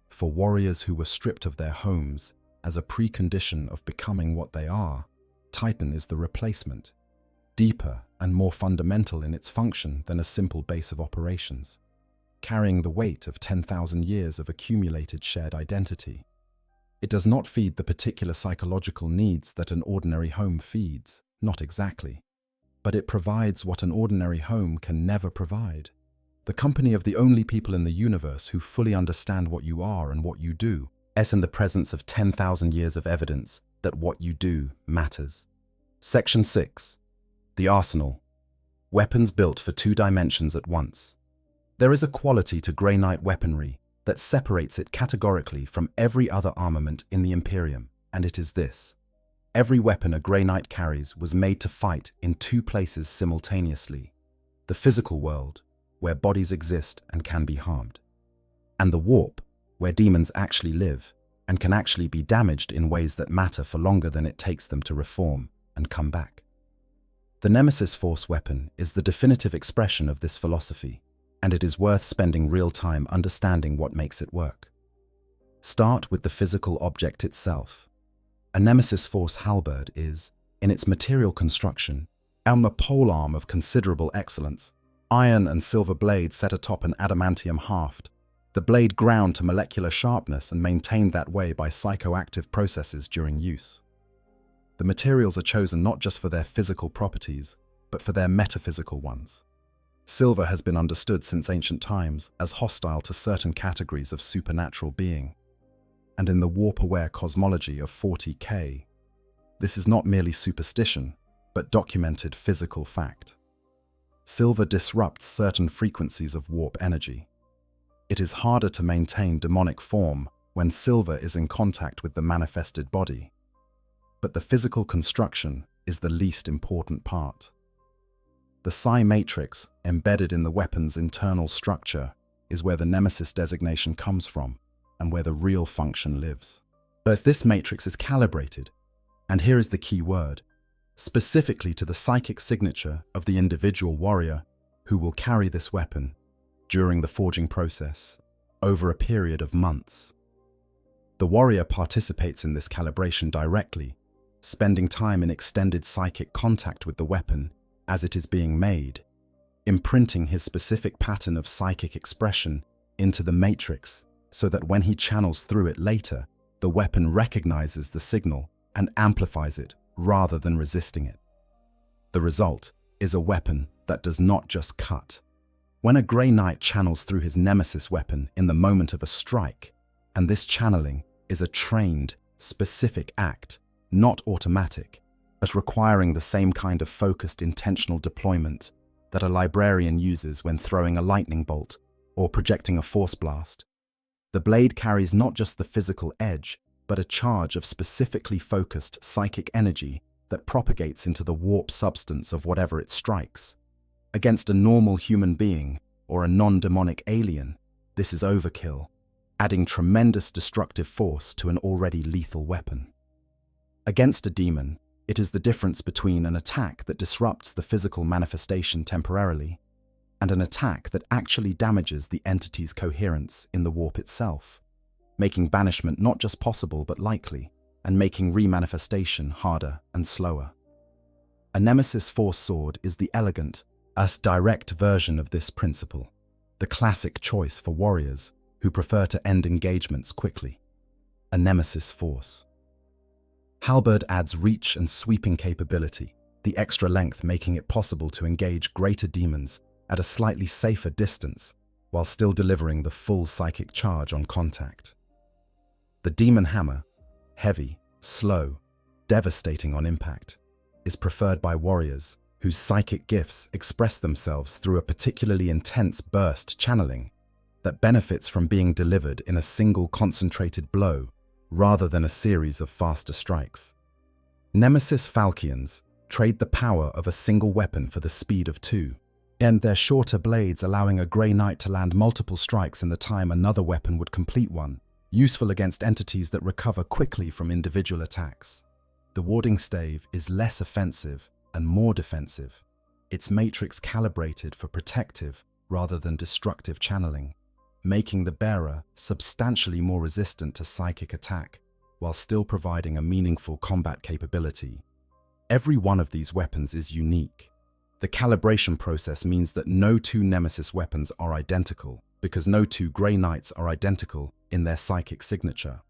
For warriors who were stripped of their homes as a precondition of becoming what they are, Titan is the replacement, deeper and more fundamental in its function than a simple base of operations, carrying the weight of 10,000 years of accumulated shared identity. It does not feed the particular psychological needs that an ordinary home feeds, not exactly. but it provides what an ordinary home can never provide. The company of the only people in the universe who fully understand what you are and what you do, as in the presence of 10,000 years of evidence that what you do matters. Section 6. The Arsenal. Weapons built for 2 dimensions at once. There is a quality to Grey Knight weaponry that separates it categorically from every other armament in the Imperium, and it is this. Every weapon a Grey Knight carries was made to fight in 2 places simultaneously. The physical world, where bodies exist and can be harmed, and the warp, where demons actually live and can actually be damaged in ways that matter for longer than it takes them to reform and come back. The Nemesis Force weapon is the definitive expression of this philosophy, and it is worth spending real time understanding what makes it work. Start with the physical object itself. A Nemesis Force halberd is, in its material construction, a polearm of considerable excellence. Iron and silver blade set atop an adamantium haft. The blade ground to molecular sharpness and maintained that way by psychoactive processes during use. The materials are chosen not just for their physical properties, but for their metaphysical ones. Silver has been understood since ancient times as hostile to certain categories of supernatural being. And in the warp-aware cosmology of 40k, this is not merely superstition, but documented physical fact. Silver disrupts certain frequencies of warp energy. It is harder to maintain demonic form when silver is in contact with the manifested body. But the physical construction is the least important part. The psi matrix embedded in the weapon's internal structure is where the Nemesis designation comes from and where the real function lives. As this matrix is calibrated, and here is the key word, specifically to the psychic signature of the individual warrior who will carry this weapon during the forging process over a period of months. The warrior participates in this calibration directly, spending time in extended psychic contact with the weapon as it is being made, imprinting his specific pattern of psychic expression into the matrix so that when he channels through it later, the weapon recognizes the signal and amplifies it rather than resisting it. The result is a weapon that does not just cut. When a Grey Knight channels through his Nemesis weapon in the moment of a strike, and this channeling is a trained, specific act, not automatic, but requiring the same kind of focused, intentional deployment that a librarian uses when throwing a lightning bolt or projecting a force blast. The blade carries not just the physical edge, but a charge of specifically focused psychic energy that propagates into the warp substance of whatever it strikes. Against a normal human being or a non-demonic alien, this is overkill, adding tremendous destructive force to an already lethal weapon. Against a demon, it is the difference between an attack that disrupts the physical manifestation temporarily and an attack that actually damages the entity's coherence in the warp itself, making banishment not just possible but likely, and making remanifestation harder and slower. A Nemesis Force sword is the elegant, as direct version of this principle, the classic choice for warriors who prefer to end engagements quickly. A Nemesis Force. Halberd adds reach and sweeping capability, the extra length making it possible to engage greater demons at a slightly safer distance while still delivering the full psychic charge on contact. The Demon Hammer, heavy, slow, devastating on impact, is preferred by warriors whose psychic gifts express themselves through a particularly intense burst channeling that benefits from being delivered in a single concentrated blow rather than a series of faster strikes. Nemesis Falchions trade the power of a single weapon for the speed of 2, and their shorter blades allowing a Grey Knight to land multiple strikes in the time another weapon would complete one, useful against entities that recover quickly from individual attacks. The warding stave is less offensive and more defensive, its matrix calibrated for protective rather than destructive channeling, making the bearer substantially more resistant to psychic attack while still providing a meaningful combat capability. Every one of these weapons is unique. The calibration process means that no 2 Nemesis weapons are identical, because no 2 Grey Knights are identical in their psychic signature.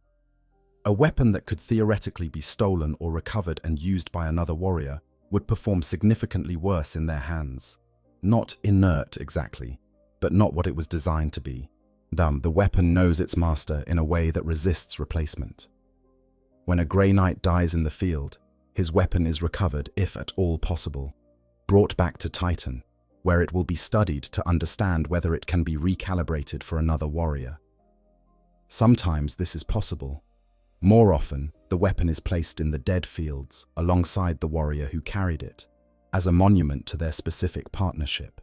A weapon that could theoretically be stolen or recovered and used by another warrior would perform significantly worse in their hands. Not inert exactly, but not what it was designed to be. The weapon knows its master in a way that resists replacement. When a Grey Knight dies in the field, his weapon is recovered, if at all possible, brought back to Titan, where it will be studied to understand whether it can be recalibrated for another warrior. Sometimes this is possible. More often, the weapon is placed in the dead fields alongside the warrior who carried it, as a monument to their specific partnership.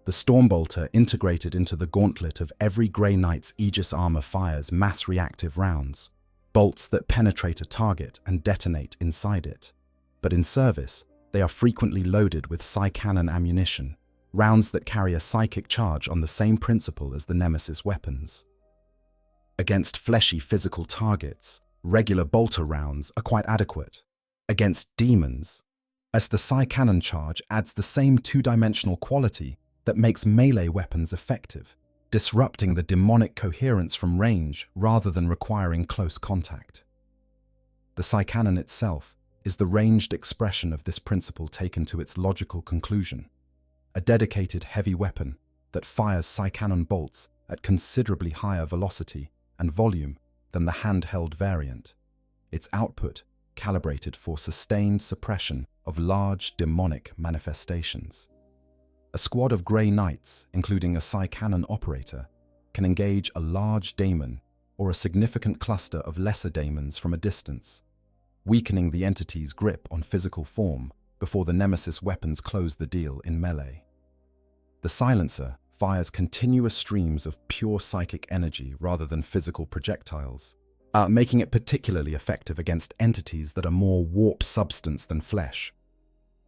The Stormbolter integrated into the gauntlet of every Grey Knight's Aegis armor fires mass reactive rounds, bolts that penetrate a target and detonate inside it. But in service, they are frequently loaded with Psy-Cannon ammunition, rounds that carry a psychic charge on the same principle as the Nemesis weapons. Against fleshy physical targets, regular bolter rounds are quite adequate. Against demons, as the Psy-Cannon charge adds the same two-dimensional quality that makes melee weapons effective, disrupting the demonic coherence from range rather than requiring close contact. The Psy-Cannon itself is the ranged expression of this principle taken to its logical conclusion. A dedicated heavy weapon that fires Psy-Cannon bolts at considerably higher velocity and volume than the handheld variant. Its output calibrated for sustained suppression of large demonic manifestations. A squad of Grey Knights, including a Psy-Cannon operator, can engage a large daemon or a significant cluster of lesser daemons from a distance, weakening the entity's grip on physical form before the Nemesis weapons close the deal in melee. The Silencer fires continuous streams of pure psychic energy rather than physical projectiles, making it particularly effective against entities that are more warp substance than flesh.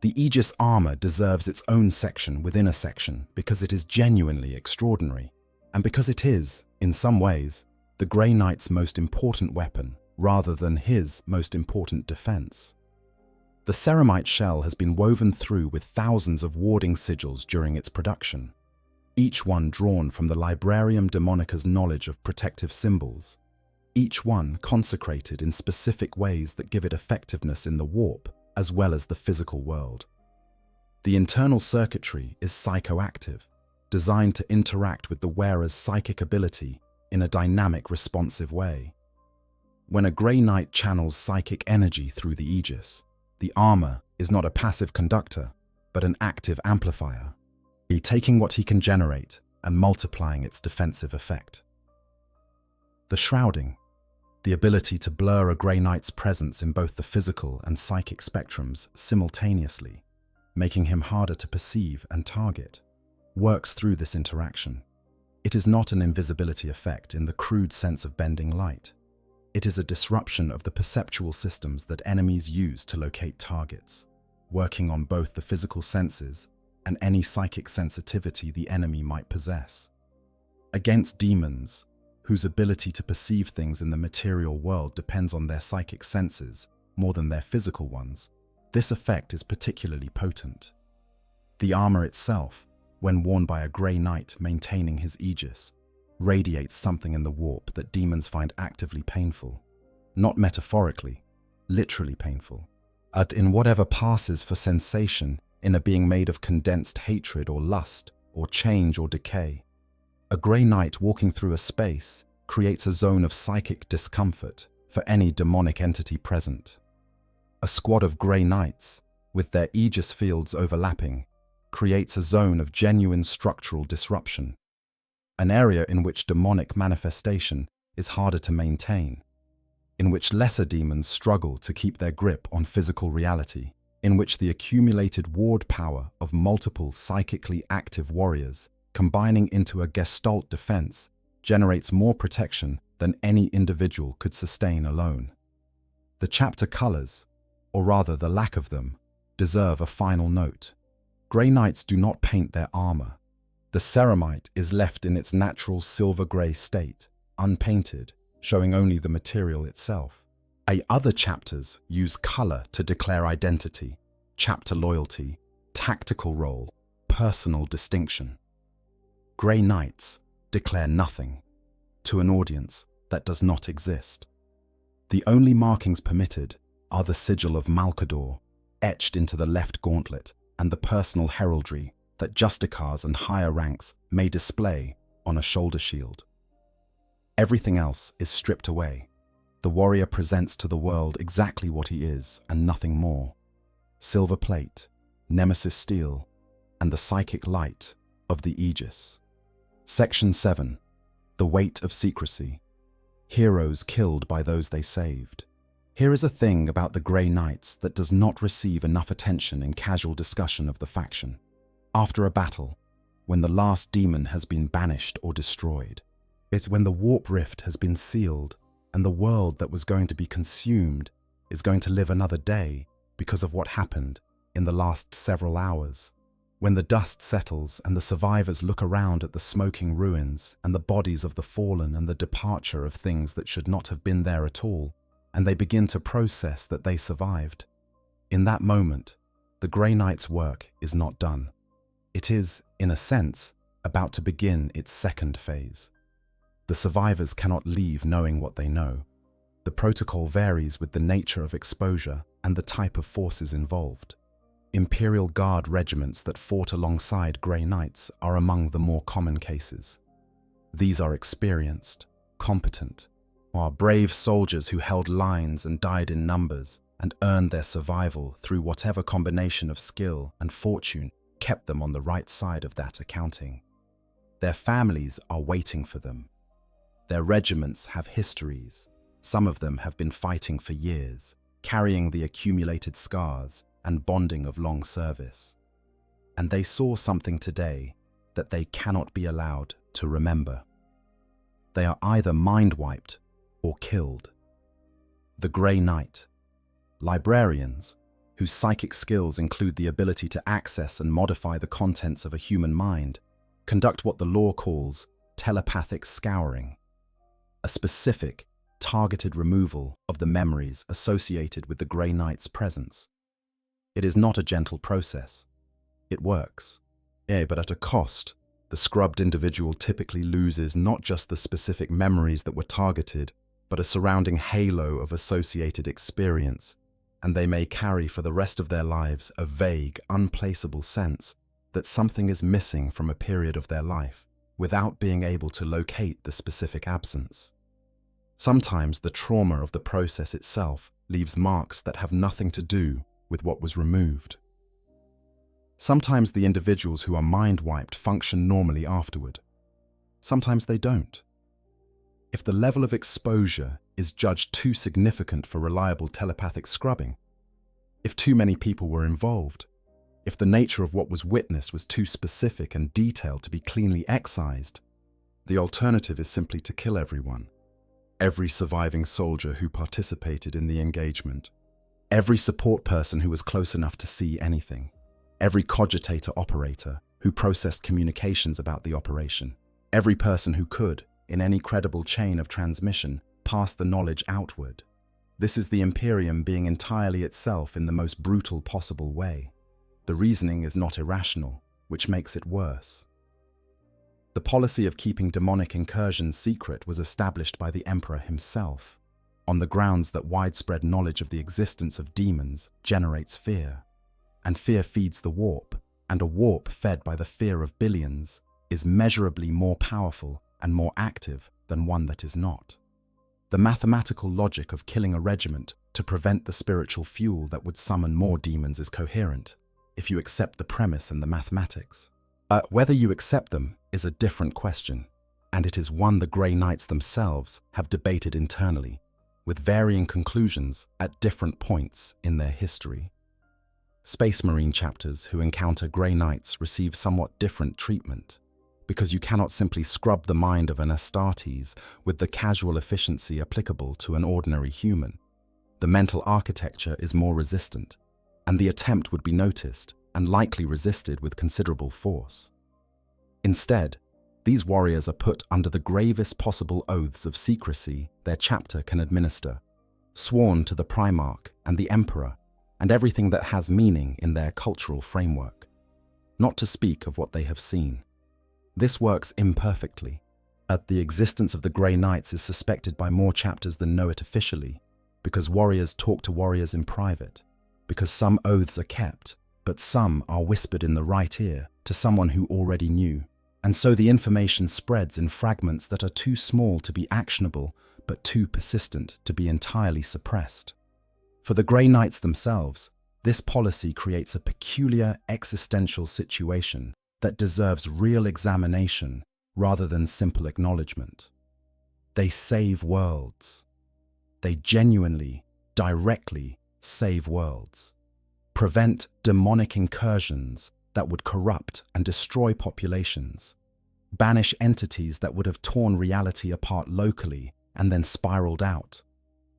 The Aegis armor deserves its own section within a section because it is genuinely extraordinary, and because it is, in some ways, the Grey Knight's most important weapon rather than his most important defense. The ceramite shell has been woven through with thousands of warding sigils during its production, each one drawn from the Librarium Demonica's knowledge of protective symbols, each one consecrated in specific ways that give it effectiveness in the warp as well as the physical world. The internal circuitry is psychoactive, designed to interact with the wearer's psychic ability in a dynamic, responsive way. When a Grey Knight channels psychic energy through the Aegis, the armor is not a passive conductor, but an active amplifier, taking what he can generate and multiplying its defensive effect. The shrouding, the ability to blur a Grey Knight's presence in both the physical and psychic spectrums simultaneously, making him harder to perceive and target, works through this interaction. It is not an invisibility effect in the crude sense of bending light. It is a disruption of the perceptual systems that enemies use to locate targets, working on both the physical senses and any psychic sensitivity the enemy might possess. Against demons, whose ability to perceive things in the material world depends on their psychic senses more than their physical ones, this effect is particularly potent. The armor itself, when worn by a Grey Knight maintaining his Aegis, radiates something in the warp that demons find actively painful, not metaphorically, literally painful, in whatever passes for sensation in a being made of condensed hatred or lust or change or decay. A Grey Knight walking through a space creates a zone of psychic discomfort for any demonic entity present. A squad of Grey Knights, with their Aegis fields overlapping, creates a zone of genuine structural disruption, an area in which demonic manifestation is harder to maintain, in which lesser demons struggle to keep their grip on physical reality, in which the accumulated ward power of multiple psychically active warriors combining into a gestalt defense generates more protection than any individual could sustain alone. The chapter colors, or rather the lack of them, deserve a final note. Grey Knights do not paint their armor. The ceramite is left in its natural silver-grey state, unpainted, showing only the material itself. Other chapters use color to declare identity, chapter loyalty, tactical role, personal distinction. Grey Knights declare nothing to an audience that does not exist. The only markings permitted are the sigil of Malcador, etched into the left gauntlet, and the personal heraldry that justicars and higher ranks may display on a shoulder shield. Everything else is stripped away. The warrior presents to the world exactly what he is and nothing more. Silver plate, nemesis steel, and the psychic light of the Aegis. Section 7. The weight of secrecy. Heroes killed by those they saved. Here is a thing about the Grey Knights that does not receive enough attention in casual discussion of the faction. After a battle, when the last demon has been banished or destroyed, it's when the warp rift has been sealed and the world that was going to be consumed is going to live another day because of what happened in the last several hours. When the dust settles and the survivors look around at the smoking ruins and the bodies of the fallen and the departure of things that should not have been there at all, and they begin to process that they survived. In that moment, the Grey Knight's work is not done. It is, in a sense, about to begin its second phase. The survivors cannot leave knowing what they know. The protocol varies with the nature of exposure and the type of forces involved. Imperial Guard regiments that fought alongside Grey Knights are among the more common cases. These are experienced, competent, or brave soldiers who held lines and died in numbers and earned their survival through whatever combination of skill and fortune kept them on the right side of that accounting. Their families are waiting for them. Their regiments have histories. Some of them have been fighting for years, carrying the accumulated scars and bonding of long service. And they saw something today that they cannot be allowed to remember. They are either mind-wiped or killed. The Grey Knight. Librarians, whose psychic skills include the ability to access and modify the contents of a human mind, conduct what the law calls telepathic scouring, a specific, targeted removal of the memories associated with the Grey Knight's presence. It is not a gentle process. It works. But at a cost. The scrubbed individual typically loses not just the specific memories that were targeted, but a surrounding halo of associated experience, and they may carry for the rest of their lives a vague, unplaceable sense that something is missing from a period of their life, without being able to locate the specific absence. Sometimes the trauma of the process itself leaves marks that have nothing to do with what was removed. Sometimes the individuals who are mind-wiped function normally afterward. Sometimes they don't. If the level of exposure is judged too significant for reliable telepathic scrubbing, if too many people were involved, if the nature of what was witnessed was too specific and detailed to be cleanly excised, the alternative is simply to kill everyone. Every surviving soldier who participated in the engagement, every support person who was close enough to see anything, every cogitator operator who processed communications about the operation, every person who could, in any credible chain of transmission, pass the knowledge outward. This is the Imperium being entirely itself in the most brutal possible way. The reasoning is not irrational, which makes it worse. The policy of keeping demonic incursions secret was established by the Emperor himself, on the grounds that widespread knowledge of the existence of demons generates fear, and fear feeds the warp, and a warp fed by the fear of billions is measurably more powerful and more active than one that is not. The mathematical logic of killing a regiment to prevent the spiritual fuel that would summon more demons is coherent, if you accept the premise and the mathematics. Whether you accept them is a different question, and it is one the Grey Knights themselves have debated internally, with varying conclusions at different points in their history. Space Marine chapters who encounter Grey Knights receive somewhat different treatment, because you cannot simply scrub the mind of an Astartes with the casual efficiency applicable to an ordinary human. The mental architecture is more resistant, and the attempt would be noticed and likely resisted with considerable force. Instead, these warriors are put under the gravest possible oaths of secrecy their chapter can administer, sworn to the Primarch and the Emperor and everything that has meaning in their cultural framework, not to speak of what they have seen. This works imperfectly. The existence of the Grey Knights is suspected by more chapters than know it officially, because warriors talk to warriors in private, because some oaths are kept, but some are whispered in the right ear to someone who already knew. And so the information spreads in fragments that are too small to be actionable, but too persistent to be entirely suppressed. For the Grey Knights themselves, this policy creates a peculiar existential situation that deserves real examination rather than simple acknowledgement. They save worlds. They genuinely, directly save worlds. Prevent demonic incursions that would corrupt and destroy populations. Banish entities that would have torn reality apart locally and then spiraled out.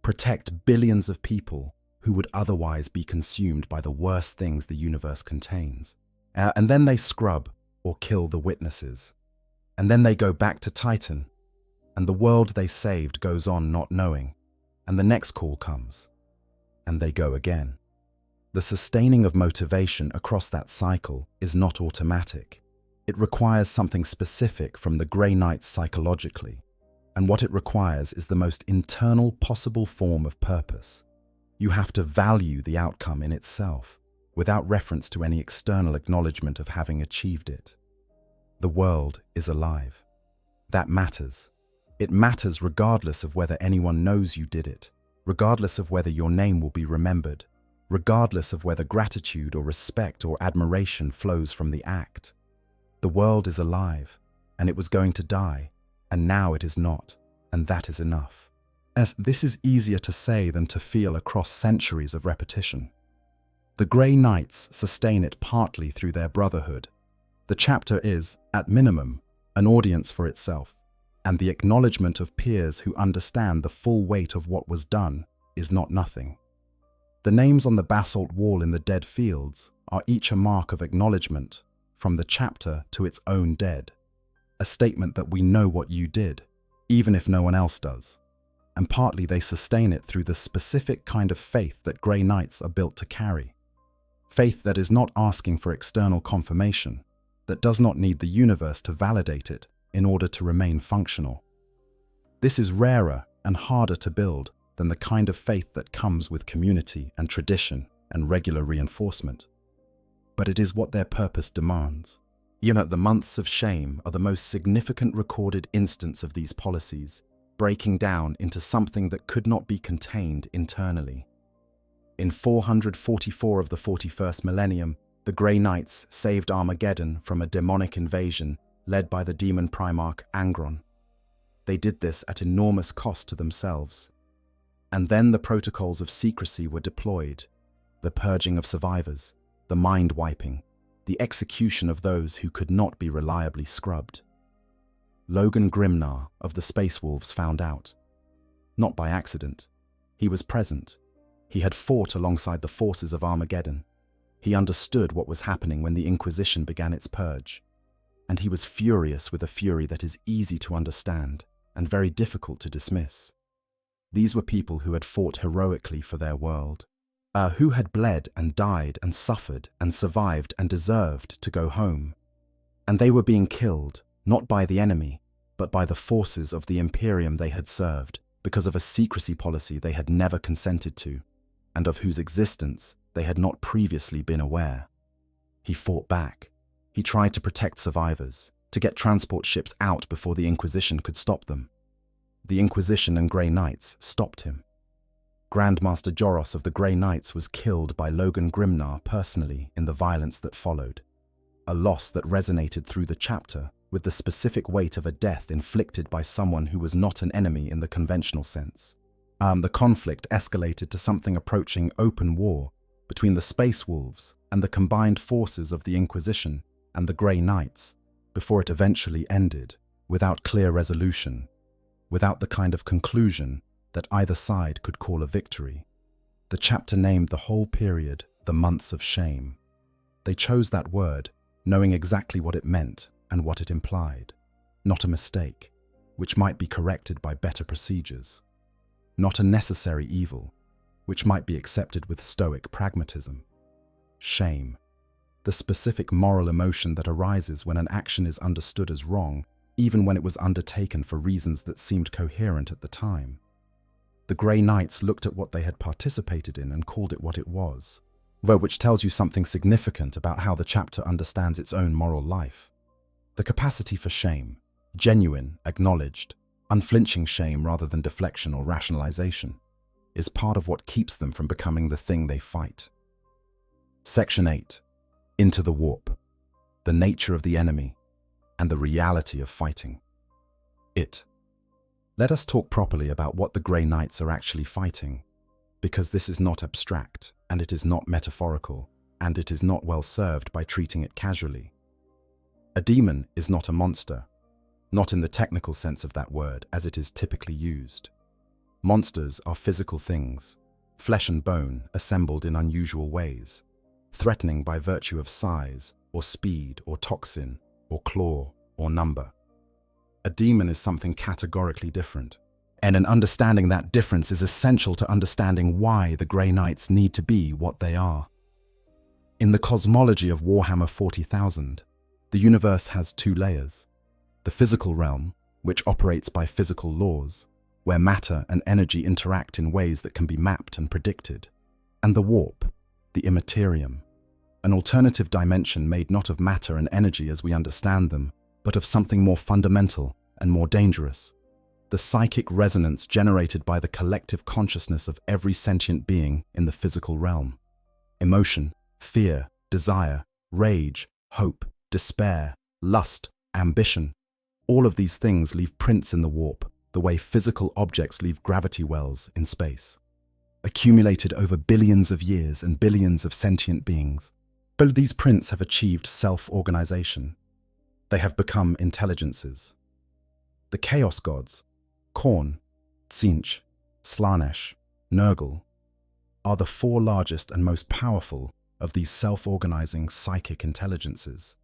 Protect billions of people who would otherwise be consumed by the worst things the universe contains. And then they scrub or kill the witnesses. And then they go back to Titan, and the world they saved goes on not knowing, and the next call comes, and they go again. The sustaining of motivation across that cycle is not automatic. It requires something specific from the Grey Knights psychologically, and what it requires is the most internal possible form of purpose. You have to value the outcome in itself, without reference to any external acknowledgement of having achieved it. The world is alive. That matters. It matters regardless of whether anyone knows you did it, regardless of whether your name will be remembered, regardless of whether gratitude or respect or admiration flows from the act. The world is alive, and it was going to die, and now it is not, and that is enough. As this is easier to say than to feel across centuries of repetition. The Grey Knights sustain it partly through their brotherhood. The chapter is, at minimum, an audience for itself, and the acknowledgement of peers who understand the full weight of what was done is not nothing. The names on the basalt wall in the dead fields are each a mark of acknowledgement, from the chapter to its own dead, a statement that we know what you did, even if no one else does. And partly they sustain it through the specific kind of faith that Grey Knights are built to carry. Faith that is not asking for external confirmation, that does not need the universe to validate it in order to remain functional. This is rarer and harder to build than the kind of faith that comes with community and tradition and regular reinforcement. But it is what their purpose demands. The months of shame are the most significant recorded instance of these policies, breaking down into something that could not be contained internally. In 444 of the 41st Millennium, the Grey Knights saved Armageddon from a demonic invasion led by the demon Primarch Angron. They did this at enormous cost to themselves. And then the protocols of secrecy were deployed, the purging of survivors, the mind-wiping, the execution of those who could not be reliably scrubbed. Logan Grimnar of the Space Wolves found out. Not by accident. He was present. He had fought alongside the forces of Armageddon. He understood what was happening when the Inquisition began its purge. And he was furious with a fury that is easy to understand and very difficult to dismiss. These were people who had fought heroically for their world, who had bled and died and suffered and survived and deserved to go home. And they were being killed, not by the enemy, but by the forces of the Imperium they had served, because of a secrecy policy they had never consented to, and of whose existence they had not previously been aware. He fought back. He tried to protect survivors, to get transport ships out before the Inquisition could stop them. The Inquisition and Grey Knights stopped him. Grandmaster Joros of the Grey Knights was killed by Logan Grimnar personally in the violence that followed, a loss that resonated through the chapter with the specific weight of a death inflicted by someone who was not an enemy in the conventional sense. The conflict escalated to something approaching open war between the Space Wolves and the combined forces of the Inquisition and the Grey Knights, before it eventually ended, without clear resolution, without the kind of conclusion that either side could call a victory. The chapter named the whole period the Months of Shame. They chose that word, knowing exactly what it meant and what it implied. Not a mistake, which might be corrected by better procedures. Not a necessary evil, which might be accepted with stoic pragmatism. Shame, the specific moral emotion that arises when an action is understood as wrong, even when it was undertaken for reasons that seemed coherent at the time. The Grey Knights looked at what they had participated in and called it what it was, but which tells you something significant about how the chapter understands its own moral life. The capacity for shame, genuine, acknowledged, unflinching shame rather than deflection or rationalization, is part of what keeps them from becoming the thing they fight. Section 8. Into the Warp. The nature of the enemy and the reality of fighting. Let us talk properly about what the Grey Knights are actually fighting, because this is not abstract, and it is not metaphorical, and it is not well served by treating it casually. A demon is not a monster, not in the technical sense of that word as it is typically used. Monsters are physical things, flesh and bone assembled in unusual ways, threatening by virtue of size, or speed, or toxin, or claw, or number. A demon is something categorically different, and an understanding that difference is essential to understanding why the Grey Knights need to be what they are. In the cosmology of Warhammer 40,000, the universe has two layers: the physical realm, which operates by physical laws, where matter and energy interact in ways that can be mapped and predicted, and the warp, the Imperium, an alternative dimension made not of matter and energy as we understand them, but of something more fundamental and more dangerous: the psychic resonance generated by the collective consciousness of every sentient being in the physical realm. Emotion, fear, desire, rage, hope, despair, lust, ambition, all of these things leave prints in the warp, the way physical objects leave gravity wells in space. Accumulated over billions of years and billions of sentient beings, but these prints have achieved self-organization. They have become intelligences. The Chaos Gods, Khorne, Tzeentch, Slaanesh, Nurgle, are the four largest and most powerful of these self-organizing psychic intelligences,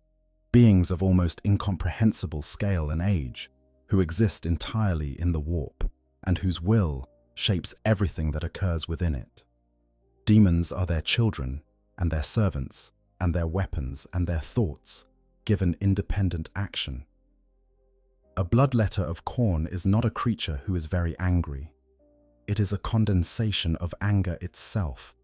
beings of almost incomprehensible scale and age, who exist entirely in the warp, and whose will shapes everything that occurs within it. Demons are their children, and their servants, and their weapons, and their thoughts, given independent action. A bloodletter of Khorne is not a creature who is very angry. It is a condensation of anger itself,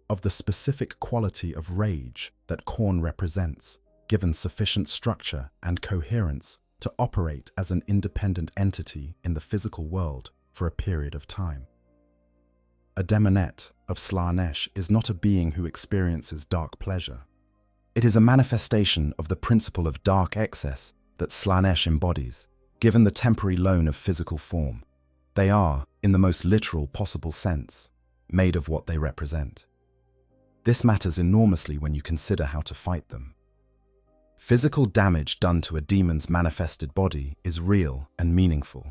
of the specific quality of rage that Khorne represents, given sufficient structure and coherence to operate as an independent entity in the physical world for a period of time. A demonette of Slaanesh is not a being who experiences dark pleasure. It is a manifestation of the principle of dark excess that Slaanesh embodies, given the temporary loan of physical form. They are, in the most literal possible sense, made of what they represent. This matters enormously when you consider how to fight them. Physical damage done to a demon's manifested body is real and meaningful.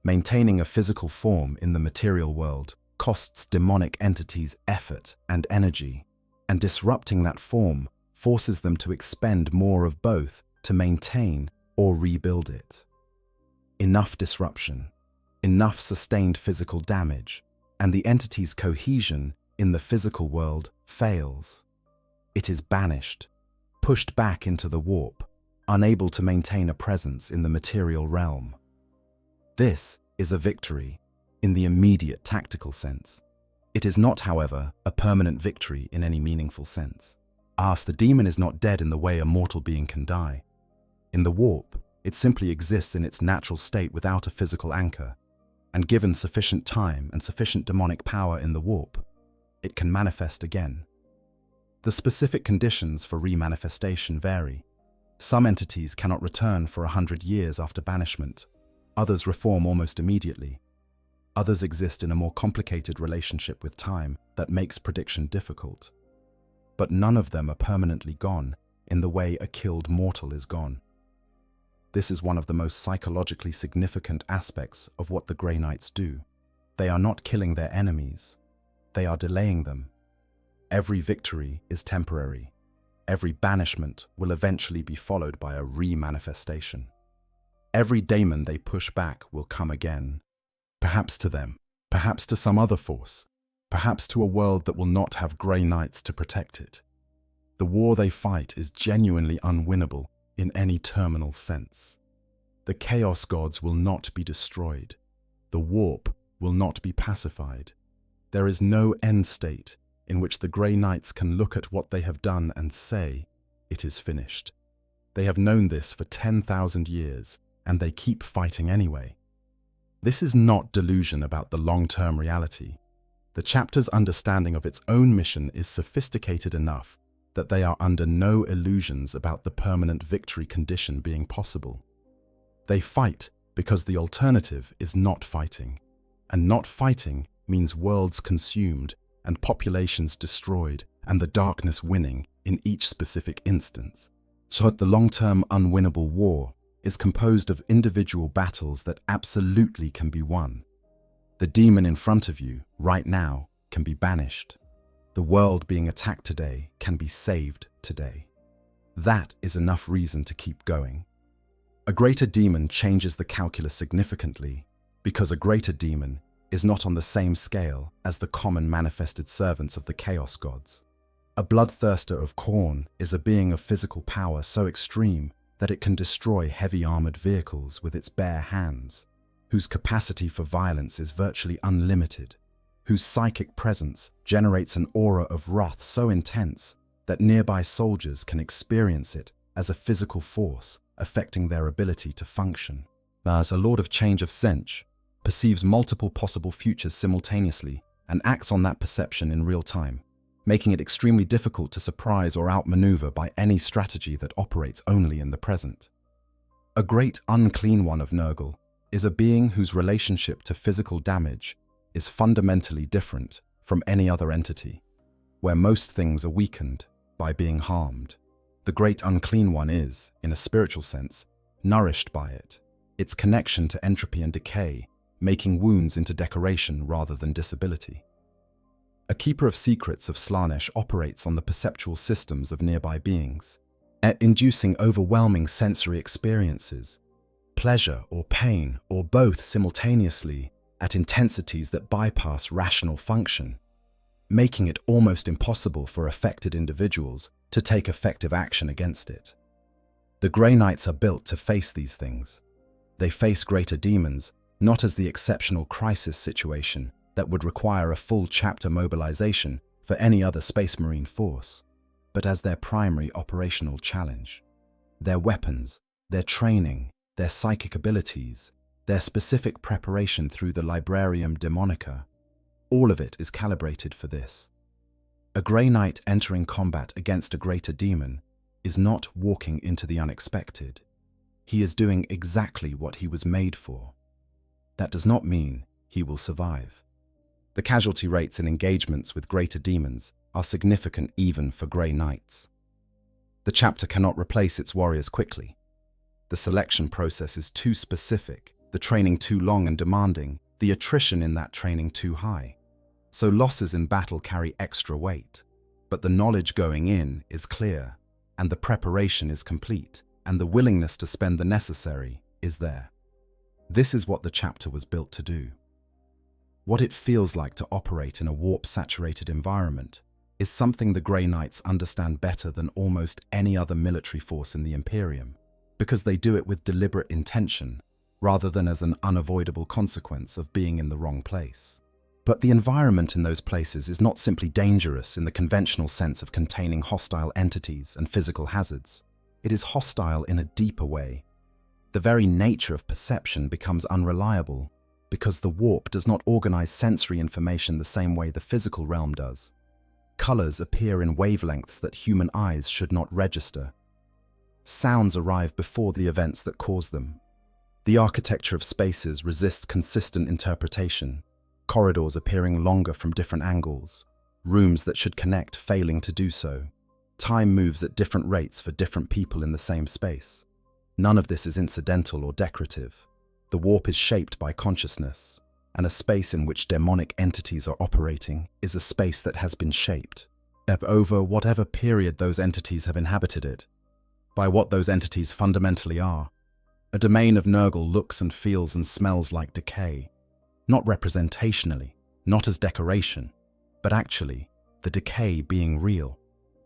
Maintaining a physical form in the material world costs demonic entities effort and energy, and disrupting that form forces them to expend more of both to maintain or rebuild it. Enough disruption, enough sustained physical damage, and the entity's cohesion in the physical world fails. It is banished, pushed back into the warp, unable to maintain a presence in the material realm. This is a victory in the immediate tactical sense. It is not, however, a permanent victory in any meaningful sense. The demon is not dead in the way a mortal being can die. In the warp, it simply exists in its natural state without a physical anchor, and given sufficient time and sufficient demonic power in the warp, it can manifest again. The specific conditions for remanifestation vary. Some entities cannot return for 100 years after banishment. Others reform almost immediately. Others exist in a more complicated relationship with time that makes prediction difficult. But none of them are permanently gone in the way a killed mortal is gone. This is one of the most psychologically significant aspects of what the Grey Knights do. They are not killing their enemies. They are delaying them. Every victory is temporary. Every banishment will eventually be followed by a re-manifestation. Every daemon they push back will come again. Perhaps to them, perhaps to some other force, perhaps to a world that will not have Grey Knights to protect it. The war they fight is genuinely unwinnable in any terminal sense. The Chaos Gods will not be destroyed. The warp will not be pacified. There is no end state, in which the Grey Knights can look at what they have done and say, "It is finished." They have known this for 10,000 years, and they keep fighting anyway. This is not delusion about the long-term reality. The chapter's understanding of its own mission is sophisticated enough that they are under no illusions about the permanent victory condition being possible. They fight because the alternative is not fighting, and not fighting means worlds consumed and populations destroyed and the darkness winning in each specific instance. So the long-term unwinnable war is composed of individual battles that absolutely can be won. The demon in front of you, right now, can be banished. The world being attacked today can be saved today. That is enough reason to keep going. A greater demon changes the calculus significantly because a greater demon is not on the same scale as the common manifested servants of the Chaos Gods. A bloodthirster of Khorne is a being of physical power so extreme that it can destroy heavy armored vehicles with its bare hands, whose capacity for violence is virtually unlimited, whose psychic presence generates an aura of wrath so intense that nearby soldiers can experience it as a physical force affecting their ability to function. Thus, a Lord of Change of Sench perceives multiple possible futures simultaneously and acts on that perception in real time, making it extremely difficult to surprise or outmaneuver by any strategy that operates only in the present. A great unclean one of Nurgle is a being whose relationship to physical damage is fundamentally different from any other entity, where most things are weakened by being harmed. The great unclean one is, in a spiritual sense, nourished by it, its connection to entropy and decay, making wounds into decoration rather than disability. A keeper of secrets of Slaanesh operates on the perceptual systems of nearby beings, inducing overwhelming sensory experiences, pleasure or pain or both simultaneously at intensities that bypass rational function, making it almost impossible for affected individuals to take effective action against it. The Grey Knights are built to face these things. They face greater demons not as the exceptional crisis situation that would require a full chapter mobilization for any other Space Marine force, but as their primary operational challenge. Their weapons, their training, their psychic abilities, their specific preparation through the Librarium Demonica, all of it is calibrated for this. A Grey Knight entering combat against a greater demon is not walking into the unexpected. He is doing exactly what he was made for. That does not mean he will survive. The casualty rates in engagements with greater demons are significant even for Grey Knights. The chapter cannot replace its warriors quickly. The selection process is too specific, the training too long and demanding, the attrition in that training too high. So losses in battle carry extra weight. But the knowledge going in is clear, and the preparation is complete, and the willingness to spend the necessary is there. This is what the chapter was built to do. What it feels like to operate in a warp-saturated environment is something the Grey Knights understand better than almost any other military force in the Imperium, because they do it with deliberate intention, rather than as an unavoidable consequence of being in the wrong place. But the environment in those places is not simply dangerous in the conventional sense of containing hostile entities and physical hazards. It is hostile in a deeper way. The very nature of perception becomes unreliable, because the warp does not organize sensory information the same way the physical realm does. Colors appear in wavelengths that human eyes should not register. Sounds arrive before the events that cause them. The architecture of spaces resists consistent interpretation, corridors appearing longer from different angles, rooms that should connect failing to do so. Time moves at different rates for different people in the same space. None of this is incidental or decorative. The warp is shaped by consciousness, and a space in which demonic entities are operating is a space that has been shaped over whatever period those entities have inhabited it, by what those entities fundamentally are. A domain of Nurgle looks and feels and smells like decay, not representationally, not as decoration, but actually the decay being real,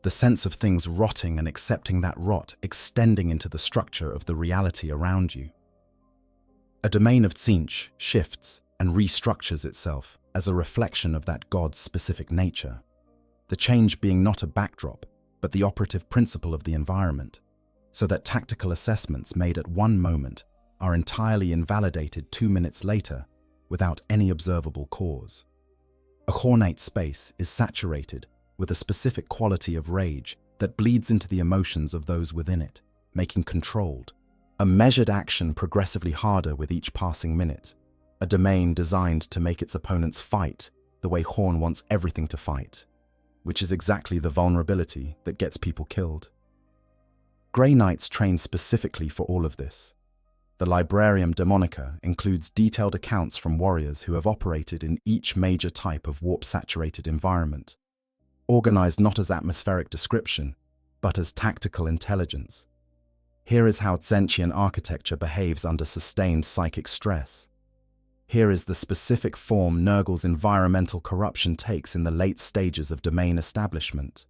the sense of things rotting and accepting that rot extending into the structure of the reality around you. A domain of Tzeentch shifts and restructures itself as a reflection of that god's specific nature. the change being not a backdrop, but the operative principle of the environment, so that tactical assessments made at one moment are entirely invalidated 2 minutes later without any observable cause. A ornate space is saturated with a specific quality of rage that bleeds into the emotions of those within it, making controlled, a measured action progressively harder with each passing minute, a domain designed to make its opponents fight the way Horn wants everything to fight, which is exactly the vulnerability that gets people killed. Grey Knights train specifically for all of this. The Librarium Demonica includes detailed accounts from warriors who have operated in each major type of warp-saturated environment, organized not as atmospheric description, but as tactical intelligence. Here is how Tzeentchian architecture behaves under sustained psychic stress. Here is the specific form Nurgle's environmental corruption takes in the late stages of domain establishment.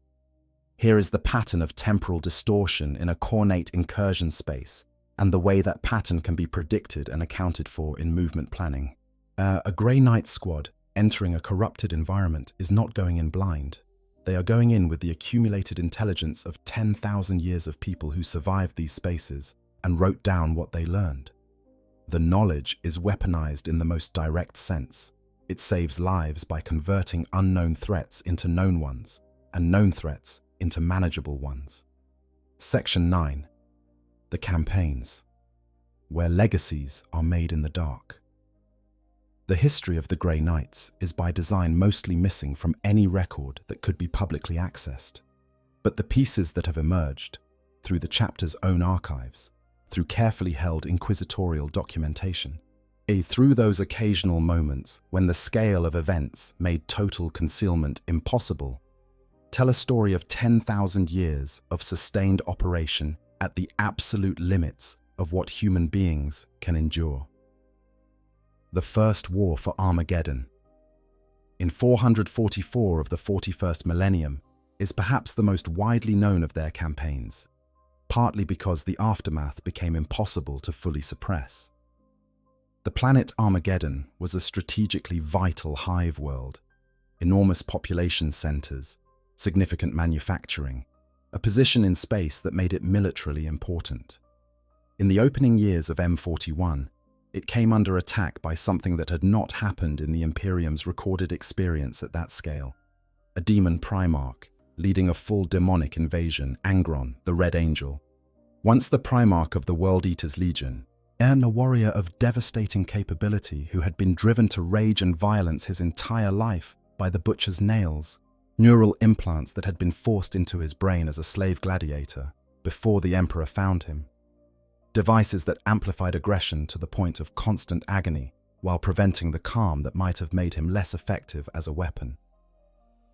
Here is the pattern of temporal distortion in a cornate incursion space, and the way that pattern can be predicted and accounted for in movement planning. A Grey Knight squad entering a corrupted environment is not going in blind. They are going in with the accumulated intelligence of 10,000 years of people who survived these spaces and wrote down what they learned. The knowledge is weaponized in the most direct sense. It saves lives by converting unknown threats into known ones, and known threats into manageable ones. Section 9. The Campaigns, where legacies are made in the dark. The history of the Grey Knights is by design mostly missing from any record that could be publicly accessed. But the pieces that have emerged, through the chapter's own archives, through carefully held inquisitorial documentation, through those occasional moments when the scale of events made total concealment impossible, tell a story of 10,000 years of sustained operation at the absolute limits of what human beings can endure. The First War for Armageddon. In 444 of the 41st Millennium is perhaps the most widely known of their campaigns, partly because the aftermath became impossible to fully suppress. The planet Armageddon was a strategically vital hive world, enormous population centers, significant manufacturing, a position in space that made it militarily important. In the opening years of M41, it came under attack by something that had not happened in the Imperium's recorded experience at that scale. A demon Primarch, leading a full demonic invasion, Angron, the Red Angel. Once the Primarch of the World Eaters Legion, and a warrior of devastating capability who had been driven to rage and violence his entire life by the Butcher's nails, neural implants that had been forced into his brain as a slave gladiator before the Emperor found him. Devices that amplified aggression to the point of constant agony while preventing the calm that might have made him less effective as a weapon.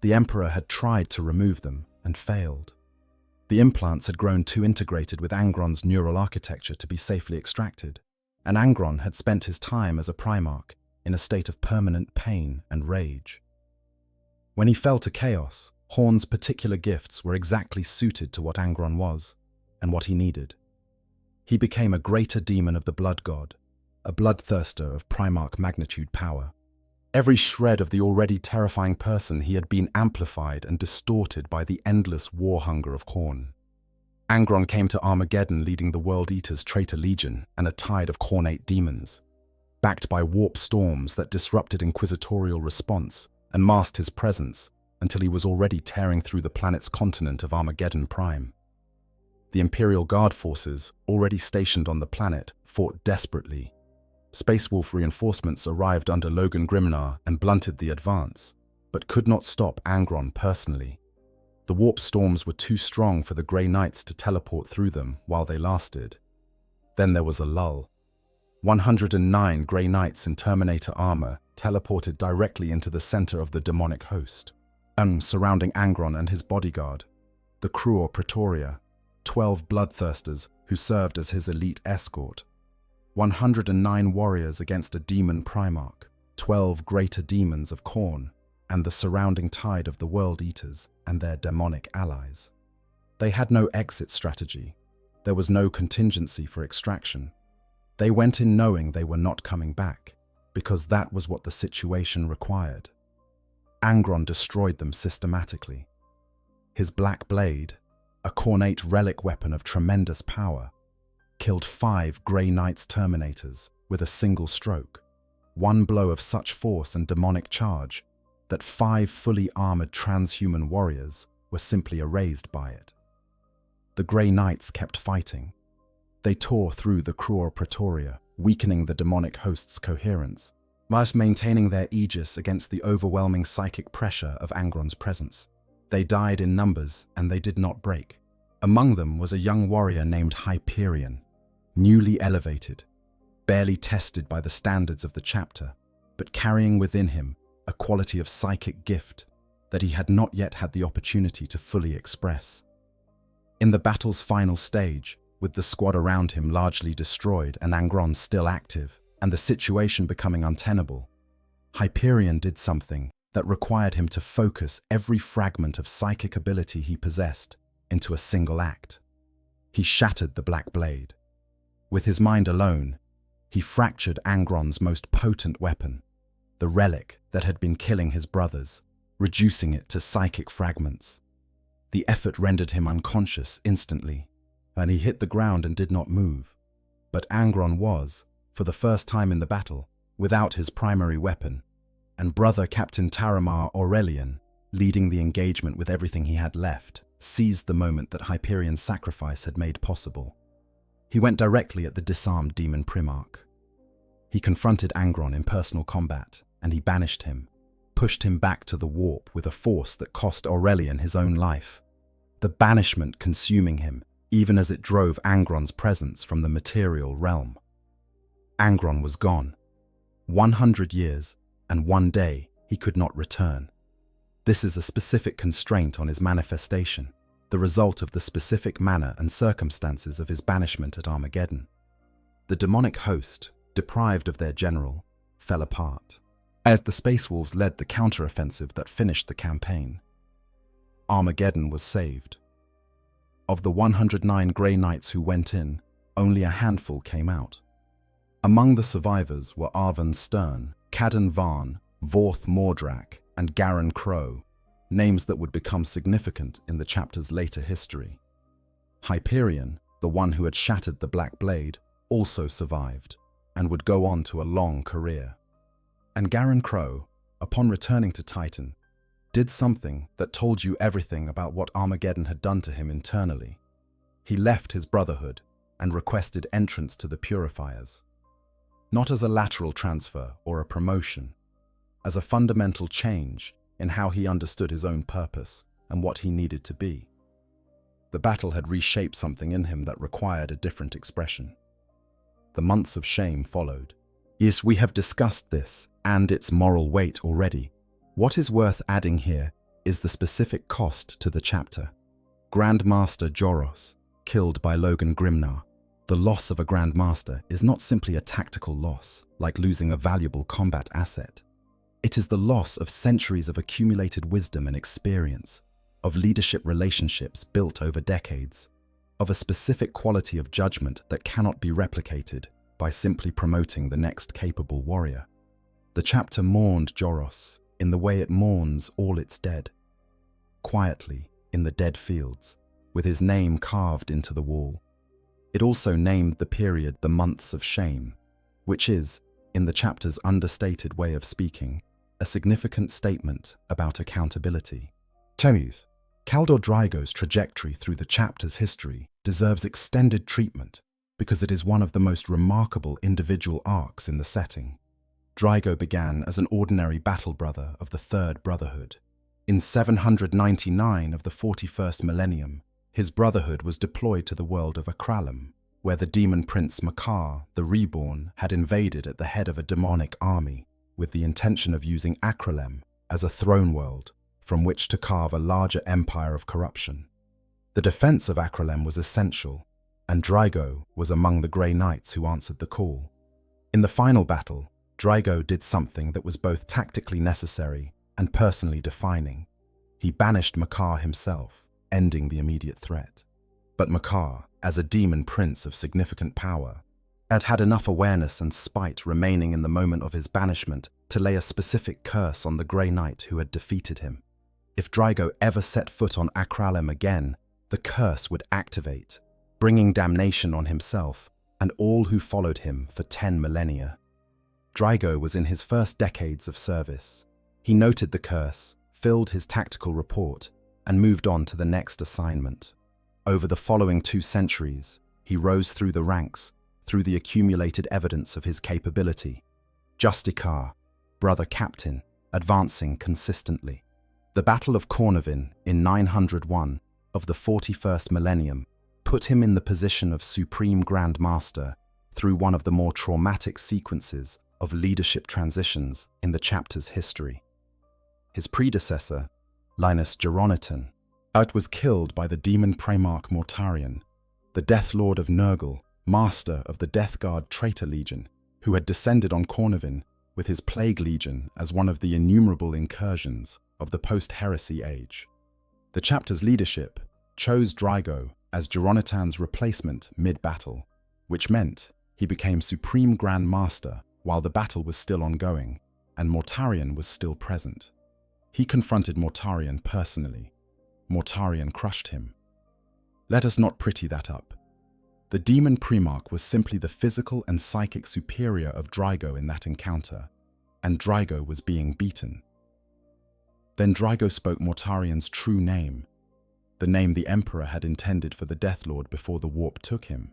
The Emperor had tried to remove them and failed. The implants had grown too integrated with Angron's neural architecture to be safely extracted, and Angron had spent his time as a Primarch in a state of permanent pain and rage. When he fell to chaos, Horn's particular gifts were exactly suited to what Angron was, and what he needed. He became a greater demon of the Blood God, a bloodthirster of Primarch magnitude power. Every shred of the already terrifying person he had been amplified and distorted by the endless war hunger of Khorne. Angron came to Armageddon leading the World Eaters' traitor legion and a tide of Khornate demons, backed by warp storms that disrupted inquisitorial response and masked his presence until he was already tearing through the planet's continent of Armageddon Prime. The Imperial Guard forces, already stationed on the planet, fought desperately. Space Wolf reinforcements arrived under Logan Grimnar and blunted the advance, but could not stop Angron personally. The warp storms were too strong for the Grey Knights to teleport through them while they lasted. Then there was a lull. 109 Grey Knights in Terminator armor teleported directly into the center of the demonic host, surrounding Angron and his bodyguard, the Cruor Praetoria, 12 bloodthirsters who served as his elite escort. 109 warriors against a demon Primarch, 12 greater demons of Khorne, and the surrounding tide of the World Eaters and their demonic allies. They had no exit strategy. There was no contingency for extraction. They went in knowing they were not coming back, because that was what the situation required. Angron destroyed them systematically, His black blade, a cornate relic weapon of tremendous power, killed 5 Grey Knights Terminators with a single stroke, one blow of such force and demonic charge that 5 fully armored transhuman warriors were simply erased by it. The Grey Knights kept fighting. They tore through the Cruor Praetoria, weakening the demonic host's coherence, whilst maintaining their aegis against the overwhelming psychic pressure of Angron's presence. They died in numbers, and they did not break. Among them was a young warrior named Hyperion, newly elevated, barely tested by the standards of the chapter, but carrying within him a quality of psychic gift that he had not yet had the opportunity to fully express. In the battle's final stage, with the squad around him largely destroyed and Angron still active, and the situation becoming untenable, Hyperion did something that required him to focus every fragment of psychic ability he possessed into a single act. He shattered the Black Blade. With his mind alone, he fractured Angron's most potent weapon, the relic that had been killing his brothers, reducing it to psychic fragments. The effort rendered him unconscious instantly, and he hit the ground and did not move. But Angron was, for the first time in the battle, without his primary weapon, and brother Captain Taramar Aurelian, leading the engagement with everything he had left, seized the moment that Hyperion's sacrifice had made possible. He went directly at the disarmed demon Primarch. He confronted Angron in personal combat, and he banished him, pushed him back to the warp with a force that cost Aurelian his own life, the banishment consuming him even as it drove Angron's presence from the material realm. Angron was gone. 100 years and 1 day he could not return. This is a specific constraint on his manifestation, the result of the specific manner and circumstances of his banishment at Armageddon. The demonic host, deprived of their general, fell apart, as the Space Wolves led the counteroffensive that finished the campaign. Armageddon was saved. Of the 109 Grey Knights who went in, only a handful came out. Among the survivors were Arvan Stern, Cadden Varn, Vorth Mordrak, and Garen Crow, names that would become significant in the chapter's later history. Hyperion, the one who had shattered the Black Blade, also survived, and would go on to a long career. And Garen Crow, upon returning to Titan, did something that told you everything about what Armageddon had done to him internally. He left his brotherhood and requested entrance to the Purifiers, not as a lateral transfer or a promotion, as a fundamental change in how he understood his own purpose and what he needed to be. The battle had reshaped something in him that required a different expression. The months of shame followed. Yes, we have discussed this and its moral weight already. What is worth adding here is the specific cost to the chapter. Grand Master Joros, killed by Logan Grimnar. The loss of a Grand Master is not simply a tactical loss, like losing a valuable combat asset. It is the loss of centuries of accumulated wisdom and experience, of leadership relationships built over decades, of a specific quality of judgment that cannot be replicated by simply promoting the next capable warrior. The chapter mourned Joros in the way it mourns all its dead, quietly in the dead fields, with his name carved into the wall. It also named the period the months of shame, which is, in the chapter's understated way of speaking, a significant statement about accountability. Temes, Kaldor Drygo's trajectory through the chapter's history deserves extended treatment because it is one of the most remarkable individual arcs in the setting. Drygo began as an ordinary battle brother of the Third Brotherhood. In 799 of the 41st Millennium, his brotherhood was deployed to the world of Akralum, where the demon prince Makar, the Reborn, had invaded at the head of a demonic army, with the intention of using Akralem as a throne world from which to carve a larger empire of corruption. The defense of Akralem was essential, and Drygo was among the Grey Knights who answered the call. In the final battle, Drygo did something that was both tactically necessary and personally defining. He banished Makar himself, ending the immediate threat. But Makar, as a demon prince of significant power, had enough awareness and spite remaining in the moment of his banishment to lay a specific curse on the Grey Knight who had defeated him. If Draigo ever set foot on Akralem again, the curse would activate, bringing damnation on himself and all who followed him for 10 millennia. Draigo was in his first decades of service. He noted the curse, filled his tactical report, and moved on to the next assignment. Over the following 2 centuries, he rose through the ranks, through the accumulated evidence of his capability. Justicar, brother captain, advancing consistently. The Battle of Cornavin in 901 of the 41st Millennium put him in the position of Supreme Grand Master through one of the more traumatic sequences of leadership transitions in the chapter's history. His predecessor, Linus Geronitan, was killed by the demon Primarch Mortarion, the Death Lord of Nurgle, master of the Death Guard Traitor Legion, who had descended on Cornavin with his Plague Legion as one of the innumerable incursions of the post-heresy age. The chapter's leadership chose Draigo as Geronitan's replacement mid-battle, which meant he became Supreme Grand Master while the battle was still ongoing and Mortarion was still present. He confronted Mortarion personally. Mortarion crushed him. Let us not pretty that up. The demon Primarch was simply the physical and psychic superior of Draigo in that encounter, and Draigo was being beaten. Then Draigo spoke Mortarion's true name, the name the Emperor had intended for the Death Lord before the warp took him,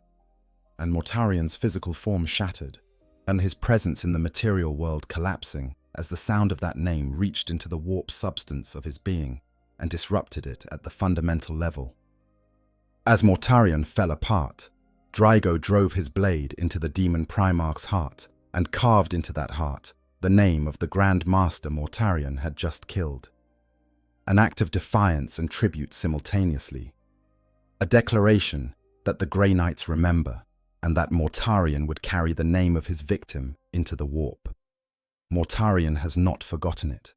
and Mortarion's physical form shattered, and his presence in the material world collapsing as the sound of that name reached into the warp substance of his being and disrupted it at the fundamental level. As Mortarion fell apart, Draigo drove his blade into the demon Primarch's heart and carved into that heart the name of the Grand Master Mortarion had just killed. An act of defiance and tribute simultaneously. A declaration that the Grey Knights remember and that Mortarion would carry the name of his victim into the warp. Mortarion has not forgotten it.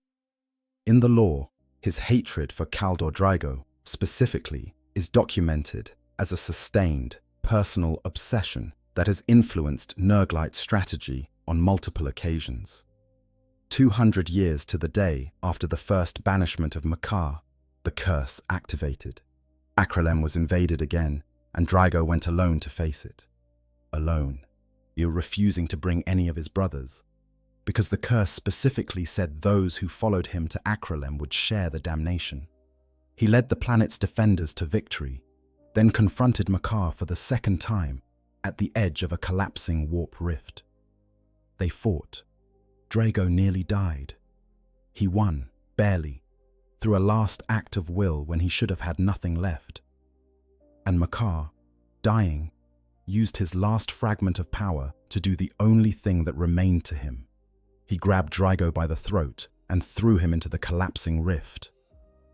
In the lore, his hatred for Kaldor Draigo, specifically, is documented as a sustained, personal obsession that has influenced Nurglite strategy on multiple occasions. 200 years to the day after the first banishment of Makar, the curse activated. Akralem was invaded again, and Draigo went alone to face it. Alone, refusing to bring any of his brothers, because the curse specifically said those who followed him to Akralem would share the damnation. He led the planet's defenders to victory, then confronted Makar for the second time at the edge of a collapsing warp rift. They fought. Draigo nearly died. He won, barely, through a last act of will when he should have had nothing left. And Makar, dying, used his last fragment of power to do the only thing that remained to him. He grabbed Draigo by the throat and threw him into the collapsing rift.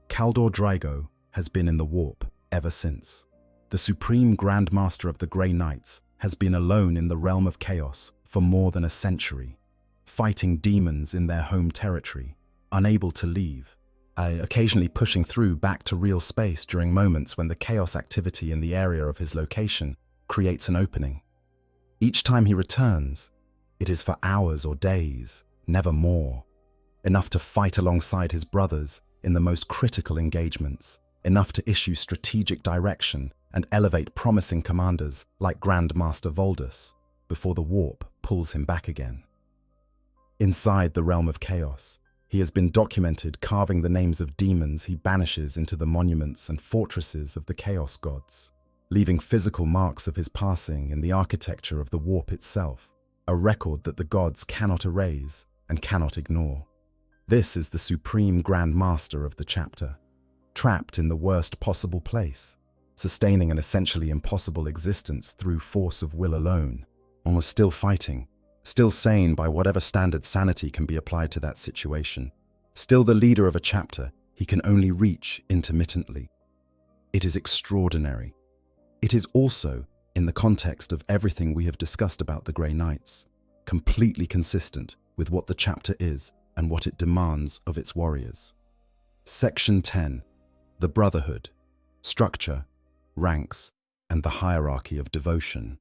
Kaldor Draigo has been in the warp ever since. The Supreme Grand Master of the Grey Knights has been alone in the realm of chaos for more than a century, fighting demons in their home territory, unable to leave, occasionally pushing through back to real space during moments when the chaos activity in the area of his location creates an opening. Each time he returns, it is for hours or days, never more. Enough to fight alongside his brothers in the most critical engagements, enough to issue strategic direction and elevate promising commanders like Grand Master Voldus before the warp pulls him back again. Inside the realm of chaos, he has been documented carving the names of demons he banishes into the monuments and fortresses of the Chaos Gods, leaving physical marks of his passing in the architecture of the warp itself, a record that the gods cannot erase and cannot ignore. This is the Supreme Grand Master of the chapter, trapped in the worst possible place, sustaining an essentially impossible existence through force of will alone, and was still fighting, still sane by whatever standard sanity can be applied to that situation, still the leader of a chapter he can only reach intermittently. It is extraordinary. It is also, in the context of everything we have discussed about the Grey Knights, completely consistent with what the chapter is and what it demands of its warriors. Section 10. The Brotherhood, Structure, Ranks, and the Hierarchy of Devotion.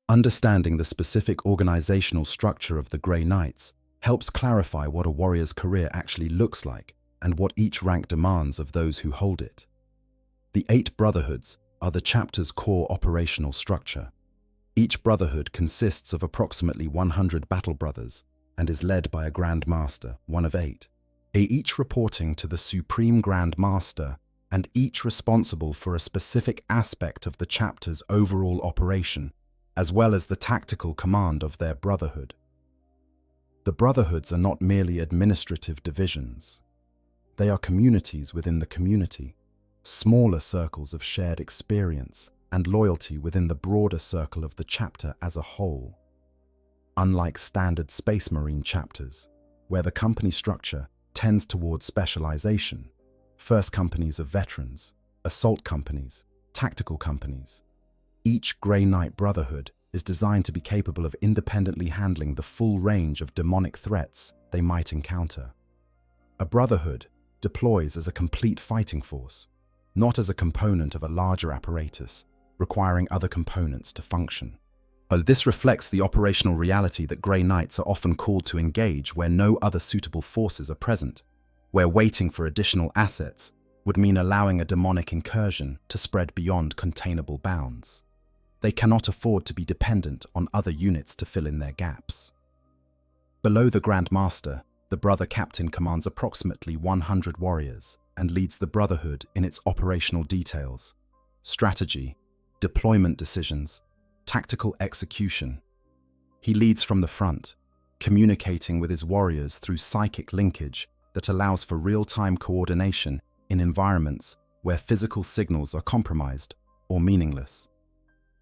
Understanding the specific organizational structure of the Grey Knights helps clarify what a warrior's career actually looks like and what each rank demands of those who hold it. The 8 brotherhoods are the chapter's core operational structure. Each brotherhood consists of approximately 100 battle brothers and is led by a Grand Master, one of 8, each reporting to the Supreme Grand Master and each responsible for a specific aspect of the chapter's overall operation, as well as the tactical command of their brotherhood. The brotherhoods are not merely administrative divisions. They are communities within the community, smaller circles of shared experience and loyalty within the broader circle of the chapter as a whole. Unlike standard Space Marine chapters, where the company structure tends towards specialization, first companies of veterans, assault companies, tactical companies, each Grey Knight Brotherhood is designed to be capable of independently handling the full range of demonic threats they might encounter. A brotherhood deploys as a complete fighting force, not as a component of a larger apparatus, requiring other components to function. This reflects the operational reality that Grey Knights are often called to engage where no other suitable forces are present, where waiting for additional assets would mean allowing a demonic incursion to spread beyond containable bounds. They cannot afford to be dependent on other units to fill in their gaps. Below the Grand Master, the Brother Captain commands approximately 100 warriors and leads the Brotherhood in its operational details, strategy, deployment decisions, tactical execution. He leads from the front, communicating with his warriors through psychic linkage that allows for real-time coordination in environments where physical signals are compromised or meaningless.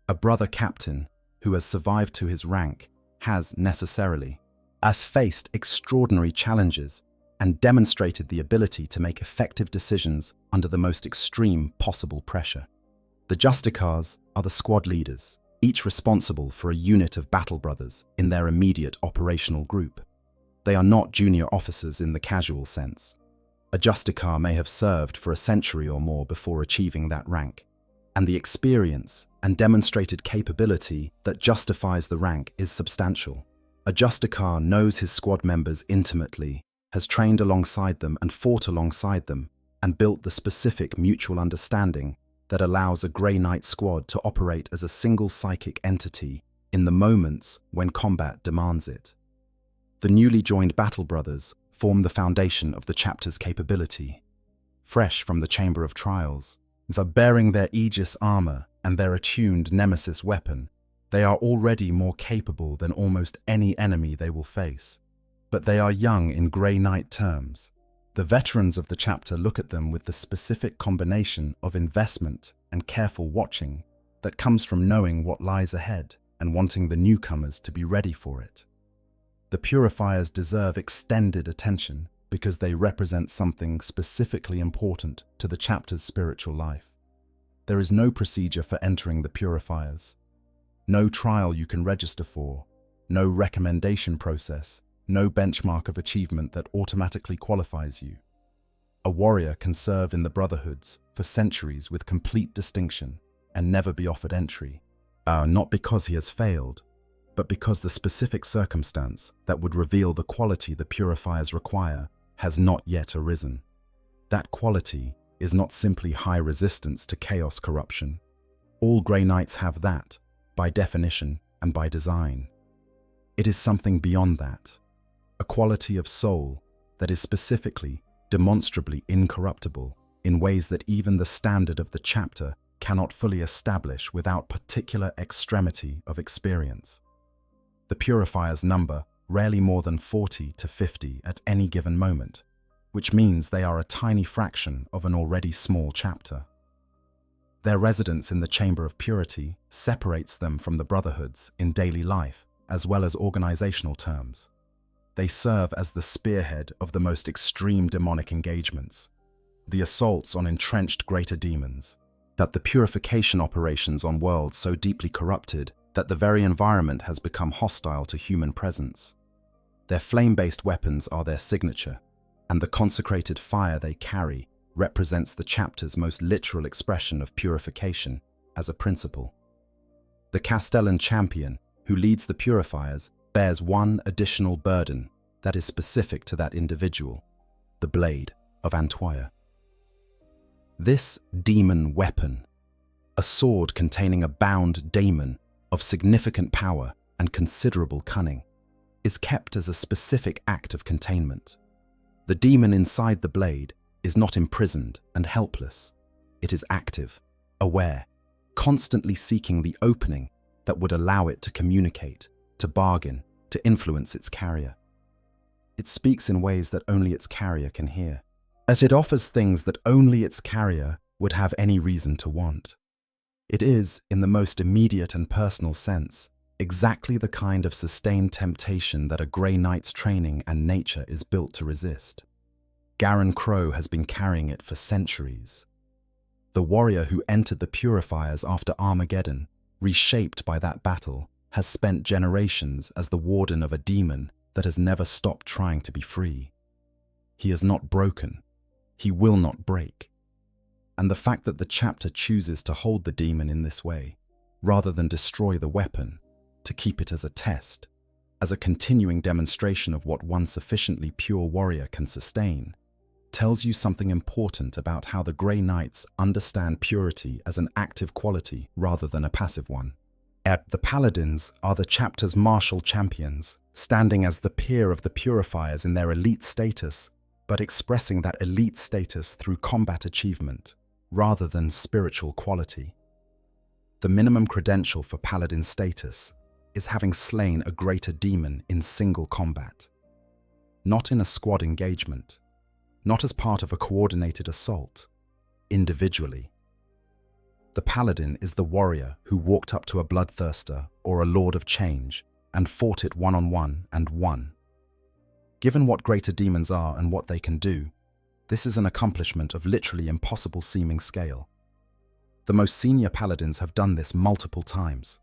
A brother captain who has survived to his rank has necessarily faced extraordinary challenges and demonstrated the ability to make effective decisions under the most extreme possible pressure. The Justicars are the squad leaders, each responsible for a unit of battle brothers in their immediate operational group. They are not junior officers in the casual sense. A Justicar may have served for a century or more before achieving that rank, and the experience and demonstrated capability that justifies the rank is substantial. A Justicar knows his squad members intimately, has trained alongside them and fought alongside them, and built the specific mutual understanding that allows a Grey Knight squad to operate as a single psychic entity in the moments when combat demands it. The newly joined Battle Brothers form the foundation of the chapter's capability. Fresh from the Chamber of Trials, bearing their Aegis armor and their attuned Nemesis weapon, they are already more capable than almost any enemy they will face. But they are young in Grey Knight terms. The veterans of the chapter look at them with the specific combination of investment and careful watching that comes from knowing what lies ahead and wanting the newcomers to be ready for it. The Purifiers deserve extended attention because they represent something specifically important to the chapter's spiritual life. There is no procedure for entering the Purifiers, no trial you can register for, no recommendation process, no benchmark of achievement that automatically qualifies you. A warrior can serve in the Brotherhoods for centuries with complete distinction and never be offered entry, not because he has failed, but because the specific circumstance that would reveal the quality the Purifiers require has not yet arisen. That quality is not simply high resistance to chaos corruption. All Grey Knights have that, by definition and by design. It is something beyond that, a quality of soul that is specifically, demonstrably incorruptible in ways that even the standard of the chapter cannot fully establish without particular extremity of experience. The Purifiers number rarely more than 40 to 50 at any given moment, which means they are a tiny fraction of an already small chapter. Their residence in the Chamber of Purity separates them from the Brotherhoods in daily life as well as organizational terms. They serve as the spearhead of the most extreme demonic engagements, the assaults on entrenched greater demons, that the purification operations on worlds so deeply corrupted that the very environment has become hostile to human presence. Their flame-based weapons are their signature, and the consecrated fire they carry represents the chapter's most literal expression of purification as a principle. The Castellan champion, who leads the Purifiers, bears one additional burden that is specific to that individual: the blade. of Antoya. This demon weapon, a sword containing a bound daemon of significant power and considerable cunning, is kept as a specific act of containment. The demon inside the blade is not imprisoned and helpless. It is active, aware, constantly seeking the opening that would allow it to communicate, to bargain, to influence its carrier. It speaks in ways that only its carrier can hear, as it offers things that only its carrier would have any reason to want. It is, in the most immediate and personal sense, exactly the kind of sustained temptation that a Grey Knight's training and nature is built to resist. Garen Crow has been carrying it for centuries. The warrior who entered the Purifiers after Armageddon, reshaped by that battle, has spent generations as the warden of a demon that has never stopped trying to be free. He is not broken. He will not break. And the fact that the chapter chooses to hold the demon in this way, rather than destroy the weapon, to keep it as a test, as a continuing demonstration of what one sufficiently pure warrior can sustain, tells you something important about how the Grey Knights understand purity as an active quality rather than a passive one. The Paladins are the chapter's martial champions, standing as the peer of the Purifiers in their elite status, but expressing that elite status through combat achievement, rather than spiritual quality. The minimum credential for Paladin status is having slain a greater demon in single combat. Not in a squad engagement, not as part of a coordinated assault, individually. The Paladin is the warrior who walked up to a bloodthirster or a lord of change and fought it one-on-one and won. Given what greater demons are and what they can do, this is an accomplishment of literally impossible seeming scale. The most senior Paladins have done this multiple times.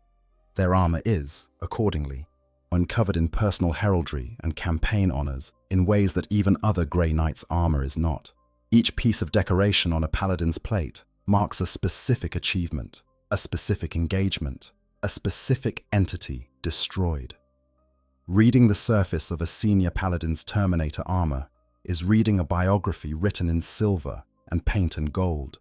Their armor is, accordingly, uncovered in personal heraldry and campaign honors in ways that even other Grey Knight's armor is not. Each piece of decoration on a Paladin's plate marks a specific achievement, a specific engagement, a specific entity destroyed. Reading the surface of a senior Paladin's Terminator armor is reading a biography written in silver and paint and gold.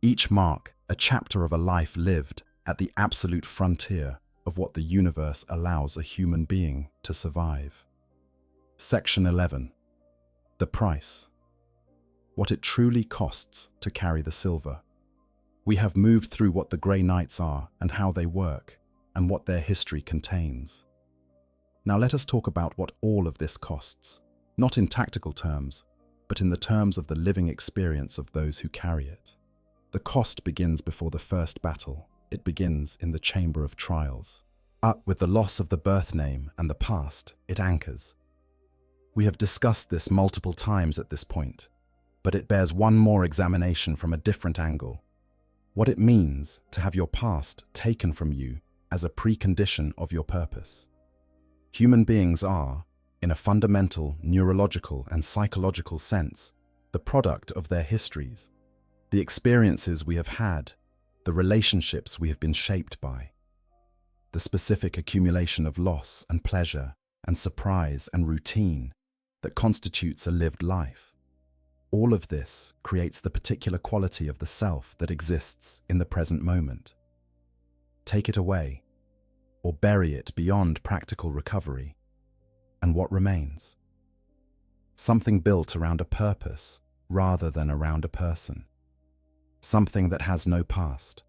Each mark, a chapter of a life lived at the absolute frontier of what the universe allows a human being to survive. Section 11. The price. What it truly costs to carry the silver. We have moved through what the Grey Knights are and how they work, and what their history contains. Now let us talk about what all of this costs, not in tactical terms, but in the terms of the living experience of those who carry it. The cost begins before the first battle. It begins in the Chamber of Trials. With the loss of the birth name and the past, it anchors. We have discussed this multiple times at this point, but it bears one more examination from a different angle. What it means to have your past taken from you as a precondition of your purpose. Human beings are, in a fundamental neurological and psychological sense, the product of their histories, the experiences we have had, the relationships we have been shaped by, the specific accumulation of loss and pleasure and surprise and routine that constitutes a lived life. All of this creates the particular quality of the self that exists in the present moment. Take it away, or bury it beyond practical recovery, and what remains? Something built around a purpose rather than around a person. Something that has no past,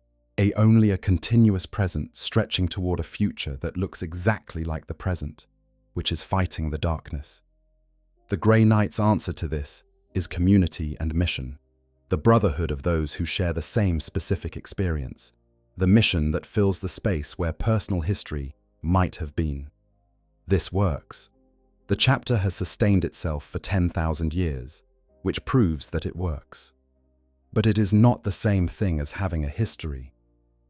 only a continuous present stretching toward a future that looks exactly like the present, which is fighting the darkness. The Grey Knight's answer to this is community and mission, the brotherhood of those who share the same specific experience, the mission that fills the space where personal history might have been. This works. The chapter has sustained itself for 10,000 years, which proves that it works. But it is not the same thing as having a history.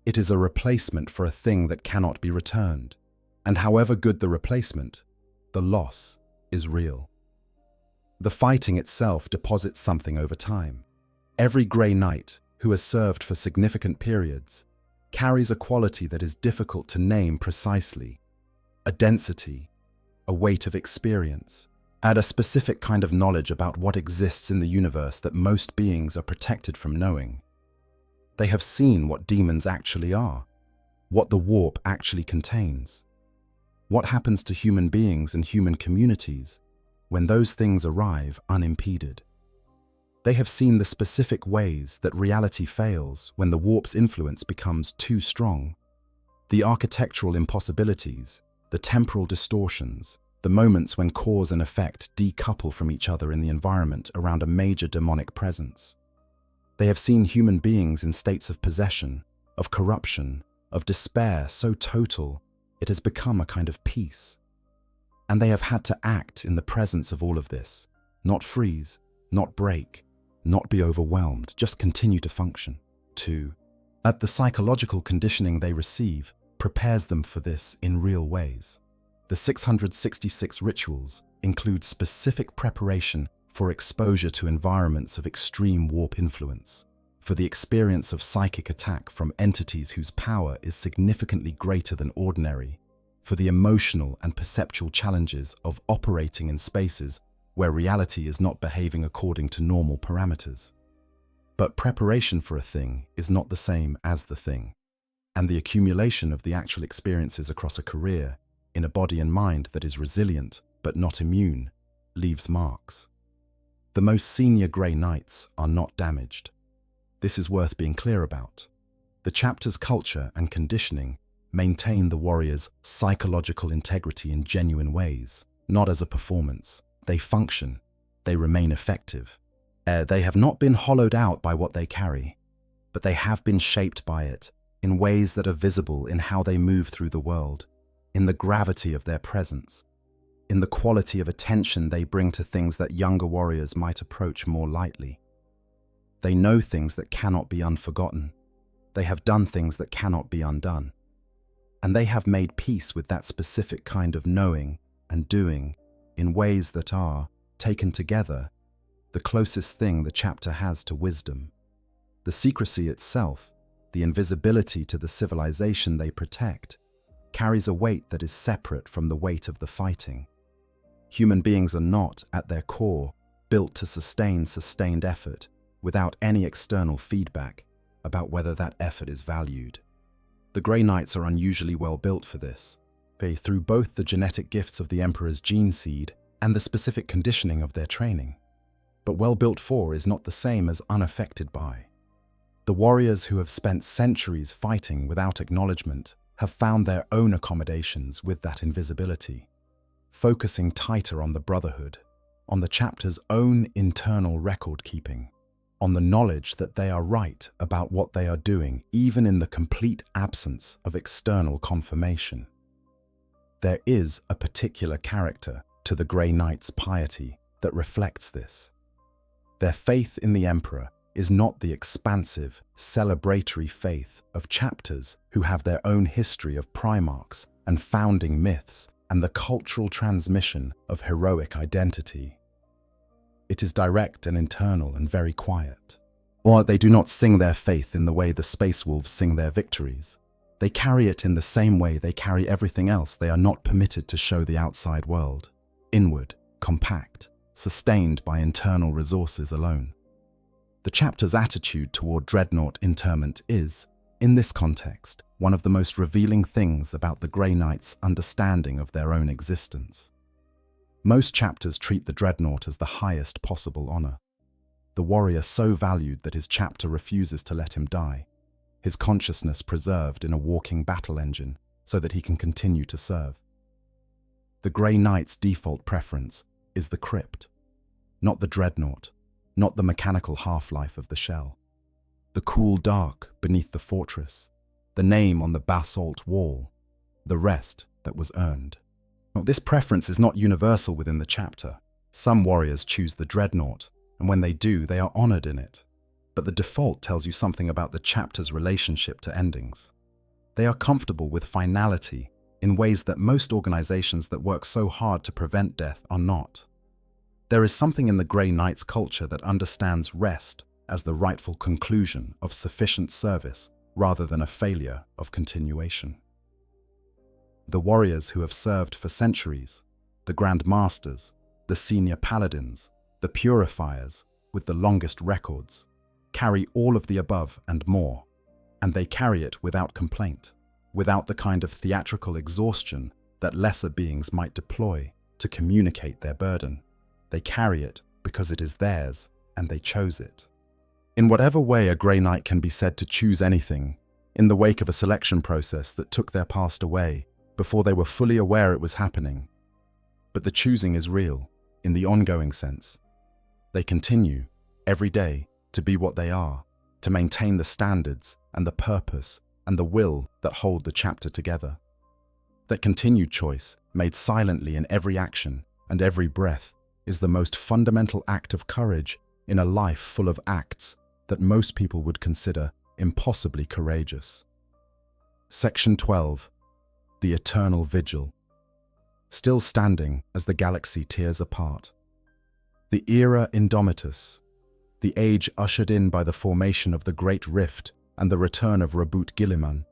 It is a replacement for a thing that cannot be returned. And however good the replacement, the loss is real. The fighting itself deposits something over time. Every Grey Knight who has served for significant periods carries a quality that is difficult to name precisely, a density, a weight of experience, Add a specific kind of knowledge about what exists in the universe that most beings are protected from knowing. They have seen what demons actually are, what the warp actually contains, what happens to human beings and human communities when those things arrive unimpeded. They have seen the specific ways that reality fails when the warp's influence becomes too strong, the architectural impossibilities, the temporal distortions, the moments when cause and effect decouple from each other in the environment around a major demonic presence. They have seen human beings in states of possession, of corruption, of despair so total it has become a kind of peace. And they have had to act in the presence of all of this, not freeze, not break, not be overwhelmed, just continue to function. 2. That the psychological conditioning they receive prepares them for this in real ways. The 666 rituals include specific preparation for exposure to environments of extreme warp influence, for the experience of psychic attack from entities whose power is significantly greater than ordinary, for the emotional and perceptual challenges of operating in spaces where reality is not behaving according to normal parameters. But preparation for a thing is not the same as the thing, and the accumulation of the actual experiences across a career in a body and mind that is resilient but not immune leaves marks. The most senior Grey Knights are not damaged. This is worth being clear about. The chapter's culture and conditioning maintain the warrior's psychological integrity in genuine ways, not as a performance. They function. They remain effective. They have not been hollowed out by what they carry, but they have been shaped by it in ways that are visible in how they move through the world, in the gravity of their presence, in the quality of attention they bring to things that younger warriors might approach more lightly. They know things that cannot be unforgotten. They have done things that cannot be undone. And they have made peace with that specific kind of knowing and doing in ways that are, taken together, the closest thing the chapter has to wisdom. The secrecy itself, the invisibility to the civilization they protect, carries a weight that is separate from the weight of the fighting. Human beings are not, at their core, built to sustain sustained effort without any external feedback about whether that effort is valued. The Grey Knights are unusually well built for this, through both the genetic gifts of the Emperor's gene seed and the specific conditioning of their training. But well built for is not the same as unaffected by. The warriors who have spent centuries fighting without acknowledgement have found their own accommodations with that invisibility, focusing tighter on the brotherhood, on the chapter's own internal record keeping, on the knowledge that they are right about what they are doing even in the complete absence of external confirmation. There is a particular character to the Grey Knight's piety that reflects this. Their faith in the Emperor is not the expansive, celebratory faith of chapters who have their own history of primarchs and founding myths and the cultural transmission of heroic identity. It is direct and internal and very quiet. Or they do not sing their faith in the way the space wolves sing their victories. They carry it in the same way they carry everything else they are not permitted to show the outside world. Inward, compact, sustained by internal resources alone. The chapter's attitude toward dreadnought interment is, in this context, one of the most revealing things about the Grey Knights' understanding of their own existence. Most chapters treat the dreadnought as the highest possible honor. The warrior so valued that his chapter refuses to let him die, his consciousness preserved in a walking battle engine so that he can continue to serve. The Grey Knight's default preference is the crypt, not the dreadnought, not the mechanical half-life of the shell. The cool dark beneath the fortress, the name on the basalt wall, the rest that was earned. Now, this preference is not universal within the chapter. Some warriors choose the dreadnought, and when they do, they are honored in it. But the default tells you something about the chapter's relationship to endings. They are comfortable with finality in ways that most organizations that work so hard to prevent death are not. There is something in the Grey Knight's culture that understands rest as the rightful conclusion of sufficient service rather than a failure of continuation. The warriors who have served for centuries, the Grand Masters, the senior paladins, the purifiers, with the longest records, carry all of the above and more, and they carry it without complaint, without the kind of theatrical exhaustion that lesser beings might deploy to communicate their burden. They carry it because it is theirs, and they chose it. In whatever way a Grey Knight can be said to choose anything, in the wake of a selection process that took their past away before they were fully aware it was happening. But the choosing is real, in the ongoing sense. They continue, every day, to be what they are, to maintain the standards and the purpose and the will that hold the chapter together. That continued choice, made silently in every action and every breath, is the most fundamental act of courage in a life full of acts that most people would consider impossibly courageous. Section 12. The Eternal Vigil. Still standing as the galaxy tears apart. The era Indomitus, the age ushered in by the formation of the Great Rift and the return of Reboot Gilliman,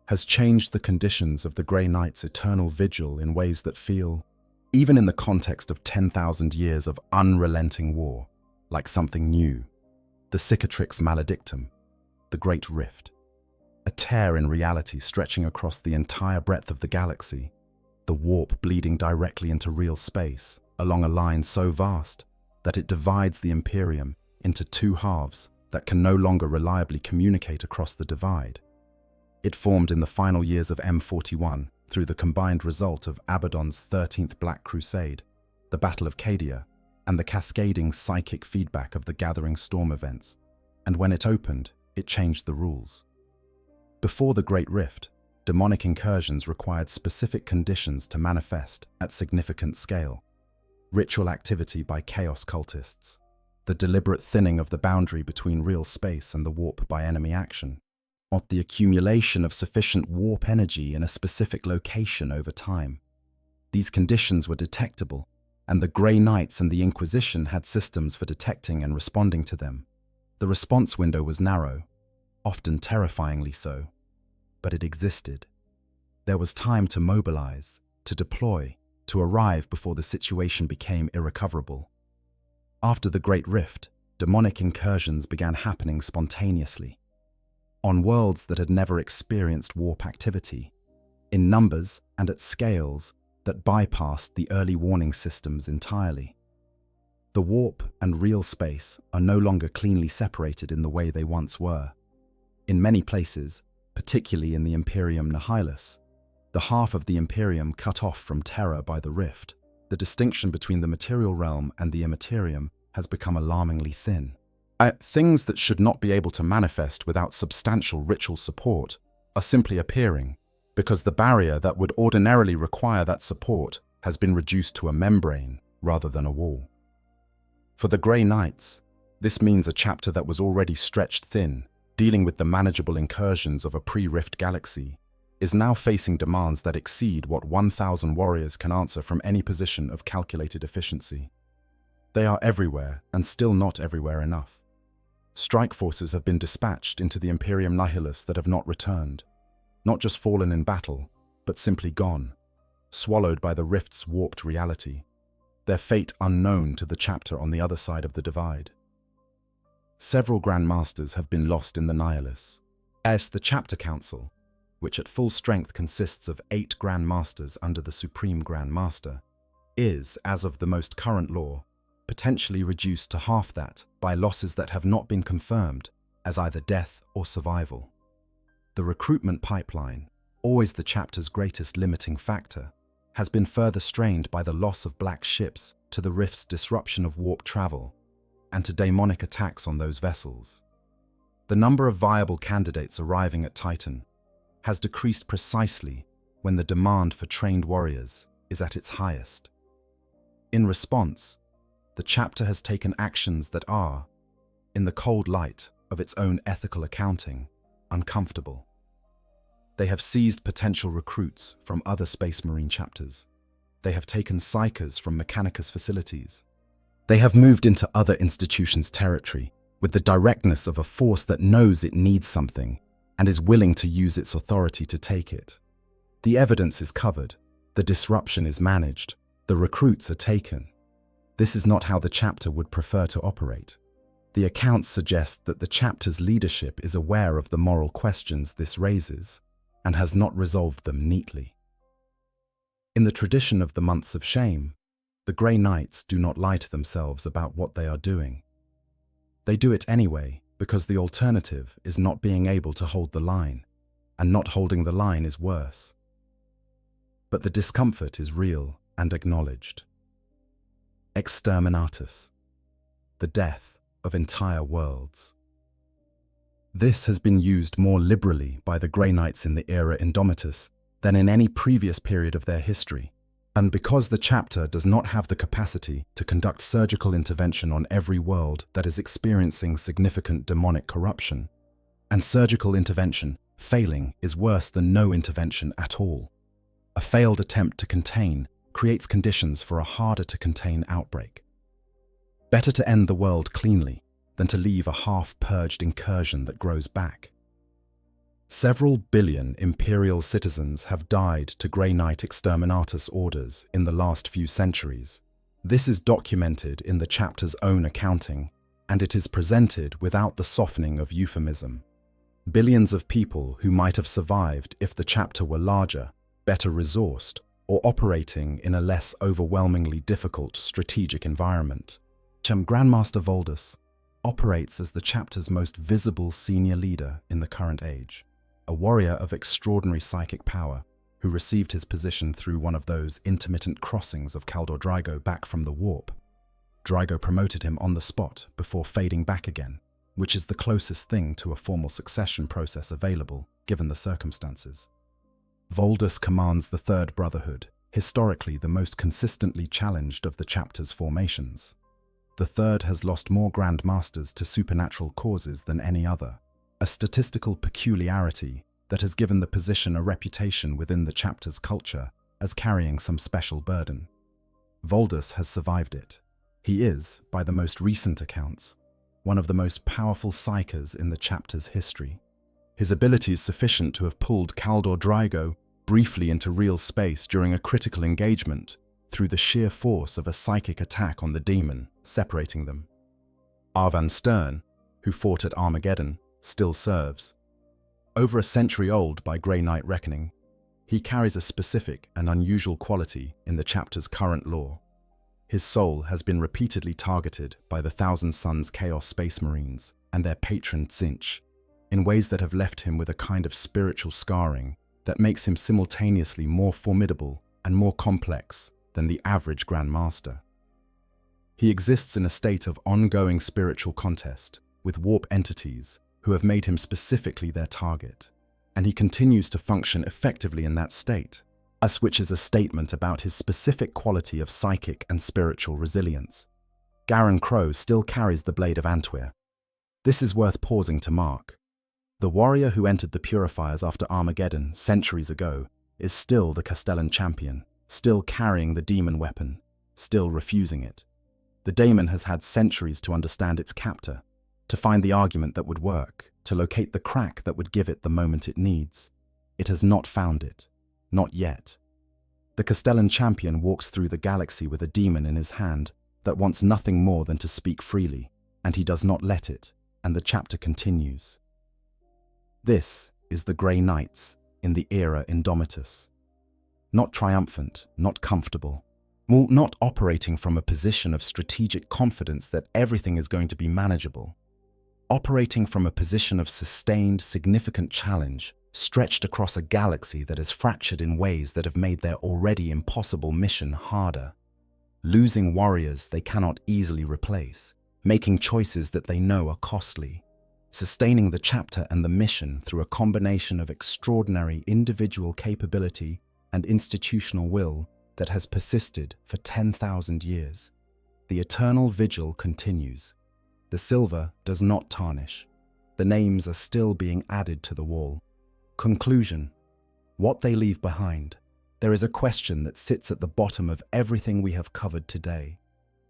has changed the conditions of the Grey Knight's eternal vigil in ways that feel, even in the context of 10,000 years of unrelenting war, like something new. The Cicatrix Maledictum, the Great Rift. A tear in reality stretching across the entire breadth of the galaxy, the warp bleeding directly into real space along a line so vast that it divides the Imperium into two halves that can no longer reliably communicate across the divide. It formed in the final years of M41 through the combined result of Abaddon's 13th Black Crusade, the Battle of Cadia, and the cascading psychic feedback of the Gathering Storm events, and when it opened, it changed the rules. Before the Great Rift, demonic incursions required specific conditions to manifest at significant scale. Ritual activity by chaos cultists, the deliberate thinning of the boundary between real space and the warp by enemy action, or the accumulation of sufficient warp energy in a specific location over time. These conditions were detectable, and the Grey Knights and the Inquisition had systems for detecting and responding to them. The response window was narrow, often terrifyingly so, but it existed. There was time to mobilize, to deploy, to arrive before the situation became irrecoverable. After the Great Rift, demonic incursions began happening spontaneously, on worlds that had never experienced warp activity, in numbers and at scales that bypassed the early warning systems entirely. The warp and real space are no longer cleanly separated in the way they once were. In many places, particularly in the Imperium Nihilus, the half of the Imperium cut off from Terra by the Rift, the distinction between the material realm and the immaterium has become alarmingly thin. Things that should not be able to manifest without substantial ritual support are simply appearing, because the barrier that would ordinarily require that support has been reduced to a membrane rather than a wall. For the Grey Knights, this means a chapter that was already stretched thin, dealing with the manageable incursions of a pre-Rift galaxy, is now facing demands that exceed what 1,000 warriors can answer from any position of calculated efficiency. They are everywhere, and still not everywhere enough. Strike forces have been dispatched into the Imperium Nihilus that have not returned, not just fallen in battle, but simply gone, swallowed by the Rift's warped reality, their fate unknown to the chapter on the other side of the divide. Several Grand Masters have been lost in the Nihilus, as the Chapter Council, which at full strength consists of 8 Grand Masters under the Supreme Grand Master, is, as of the most current law, potentially reduced to half that by losses that have not been confirmed as either death or survival. The recruitment pipeline, always the chapter's greatest limiting factor, has been further strained by the loss of black ships to the Rift's disruption of warp travel and to daemonic attacks on those vessels. The number of viable candidates arriving at Titan has decreased precisely when the demand for trained warriors is at its highest. In response, the chapter has taken actions that are, in the cold light of its own ethical accounting, uncomfortable. They have seized potential recruits from other Space Marine chapters. They have taken psychers from Mechanicus facilities. They have moved into other institutions' territory with the directness of a force that knows it needs something and is willing to use its authority to take it. The evidence is covered, the disruption is managed, the recruits are taken. This is not how the chapter would prefer to operate. The accounts suggest that the chapter's leadership is aware of the moral questions this raises and has not resolved them neatly. In the tradition of the months of shame, the Grey Knights do not lie to themselves about what they are doing. They do it anyway because the alternative is not being able to hold the line, and not holding the line is worse. But the discomfort is real and acknowledged. Exterminatus, the death of entire worlds. This has been used more liberally by the Grey Knights in the era Indomitus than in any previous period of their history, and because the chapter does not have the capacity to conduct surgical intervention on every world that is experiencing significant demonic corruption, and surgical intervention failing is worse than no intervention at all. A failed attempt to contain creates conditions for a harder-to-contain outbreak. Better to end the world cleanly than to leave a half-purged incursion that grows back. Several billion Imperial citizens have died to Grey Knight Exterminatus orders in the last few centuries. This is documented in the chapter's own accounting, and it is presented without the softening of euphemism. Billions of people who might have survived if the chapter were larger, better resourced, or operating in a less overwhelmingly difficult strategic environment. Grandmaster Voldus operates as the chapter's most visible senior leader in the current age, a warrior of extraordinary psychic power who received his position through one of those intermittent crossings of Kaldor Drygo back from the warp. Drygo promoted him on the spot before fading back again, which is the closest thing to a formal succession process available, given the circumstances. Voldus commands the Third Brotherhood, historically the most consistently challenged of the chapter's formations. The Third has lost more Grand Masters to supernatural causes than any other, a statistical peculiarity that has given the position a reputation within the chapter's culture as carrying some special burden. Voldus has survived it. He is, by the most recent accounts, one of the most powerful psychers in the chapter's history. His abilities sufficient to have pulled Kaldor Drygo briefly into real space during a critical engagement through the sheer force of a psychic attack on the demon, separating them. Arvan Stern, who fought at Armageddon, still serves. Over a century old by Grey Knight reckoning, he carries a specific and unusual quality in the chapter's current lore. His soul has been repeatedly targeted by the Thousand Suns Chaos Space Marines and their patron Tzeentch, in ways that have left him with a kind of spiritual scarring that makes him simultaneously more formidable and more complex than the average Grand Master. He exists in a state of ongoing spiritual contest with warp entities who have made him specifically their target, and he continues to function effectively in that state, which is a statement about his specific quality of psychic and spiritual resilience. Garen Crow still carries the Blade of Antwyr. This is worth pausing to mark. The warrior who entered the Purifiers after Armageddon centuries ago is still the Castellan champion, still carrying the demon weapon, still refusing it. The daemon has had centuries to understand its captor, to find the argument that would work, to locate the crack that would give it the moment it needs. It has not found it. Not yet. The Castellan champion walks through the galaxy with a demon in his hand that wants nothing more than to speak freely, and he does not let it, and the chapter continues. This is the Grey Knights in the era Indomitus. Not triumphant, not comfortable, not operating from a position of strategic confidence that everything is going to be manageable. Operating from a position of sustained, significant challenge, stretched across a galaxy that is fractured in ways that have made their already impossible mission harder. Losing warriors they cannot easily replace, making choices that they know are costly. Sustaining the chapter and the mission through a combination of extraordinary individual capability and institutional will that has persisted for 10,000 years. The eternal vigil continues. The silver does not tarnish. The names are still being added to the wall. Conclusion. What they leave behind. There is a question that sits at the bottom of everything we have covered today.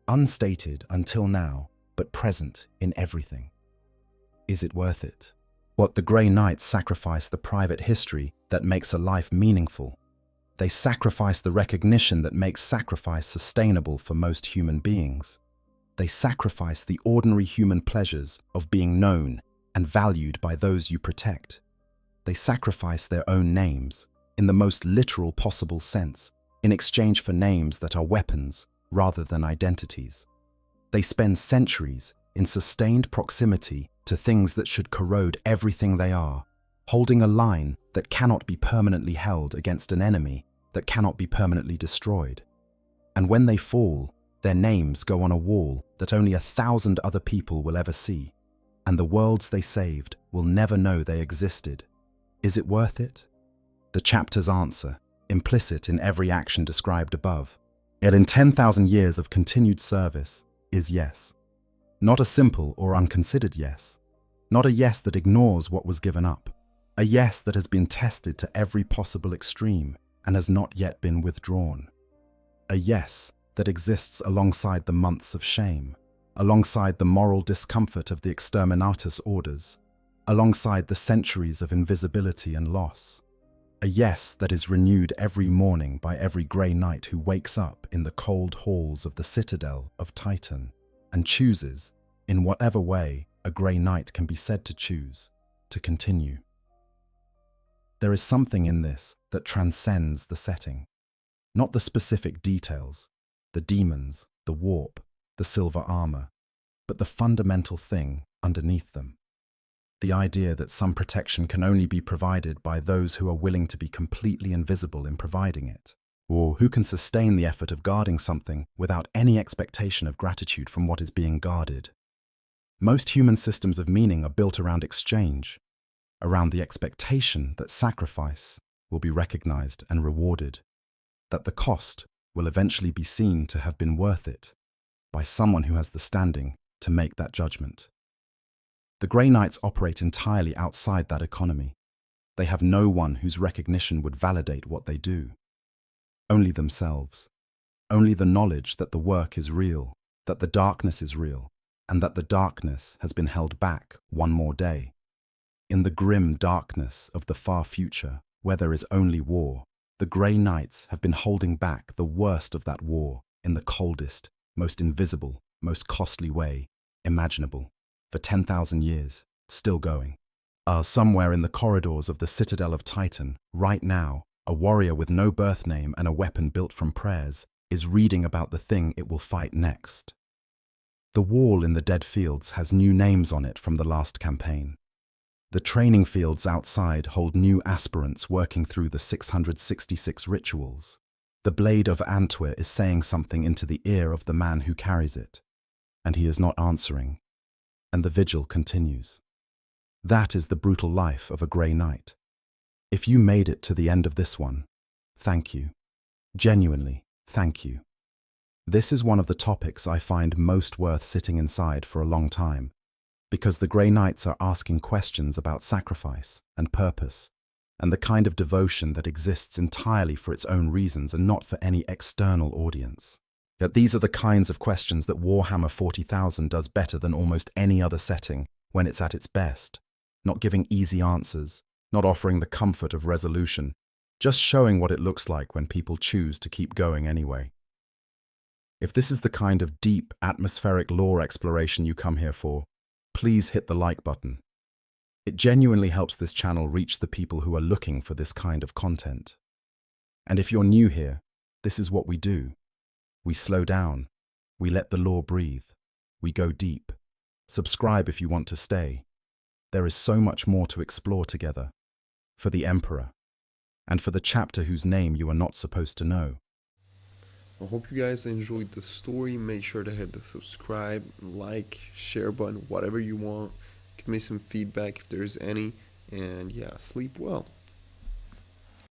Unstated until now, but present in everything. Is it worth it? What the Grey Knights sacrifice the private history that makes a life meaningful? They sacrifice the recognition that makes sacrifice sustainable for most human beings. They sacrifice the ordinary human pleasures of being known and valued by those you protect. They sacrifice their own names, in the most literal possible sense, in exchange for names that are weapons rather than identities. They spend centuries in sustained proximity to things that should corrode everything they are, holding a line that cannot be permanently held against an enemy that cannot be permanently destroyed. And when they fall, their names go on a wall that only 1,000 other people will ever see, and the worlds they saved will never know they existed. Is it worth it? The chapter's answer, implicit in every action described above, yet in 10,000 years of continued service, is yes. Not a simple or unconsidered yes. Not a yes that ignores what was given up. A yes that has been tested to every possible extreme and has not yet been withdrawn. A yes that exists alongside the months of shame, alongside the moral discomfort of the exterminatus orders, alongside the centuries of invisibility and loss. A yes that is renewed every morning by every grey knight who wakes up in the cold halls of the citadel of Titan and chooses, in whatever way a grey knight can be said to choose, to continue. There is something in this that transcends the setting, not the specific details, the demons, the warp, the silver armor, but the fundamental thing underneath them. The idea that some protection can only be provided by those who are willing to be completely invisible in providing it, or who can sustain the effort of guarding something without any expectation of gratitude from what is being guarded. Most human systems of meaning are built around exchange, around the expectation that sacrifice will be recognized and rewarded, that the cost will eventually be seen to have been worth it by someone who has the standing to make that judgment. The Grey Knights operate entirely outside that economy. They have no one whose recognition would validate what they do. Only themselves. Only the knowledge that the work is real, that the darkness is real, and that the darkness has been held back one more day. In the grim darkness of the far future, where there is only war, the Grey Knights have been holding back the worst of that war in the coldest, most invisible, most costly way imaginable, for 10,000 years, still going. Somewhere in the corridors of the Citadel of Titan, right now, a warrior with no birth name and a weapon built from prayers is reading about the thing it will fight next. The wall in the Dead Fields has new names on it from the last campaign. The training fields outside hold new aspirants working through the 666 rituals. The blade of Antwer is saying something into the ear of the man who carries it, and he is not answering, and the vigil continues. That is the brutal life of a Grey Knight. If you made it to the end of this one, thank you. Genuinely, thank you. This is one of the topics I find most worth sitting inside for a long time, because the Grey Knights are asking questions about sacrifice and purpose, and the kind of devotion that exists entirely for its own reasons and not for any external audience. Yet these are the kinds of questions that Warhammer 40,000 does better than almost any other setting when it's at its best, not giving easy answers, not offering the comfort of resolution, just showing what it looks like when people choose to keep going anyway. If this is the kind of deep, atmospheric lore exploration you come here for, please hit the like button. It genuinely helps this channel reach the people who are looking for this kind of content. And if you're new here, this is what we do. We slow down. We let the lore breathe. We go deep. Subscribe if you want to stay. There is so much more to explore together. For the Emperor. And for the chapter whose name you are not supposed to know. I hope you guys enjoyed the story. Make sure to hit the subscribe, like, share button, whatever you want. Give me some feedback if there's any. And yeah, sleep well.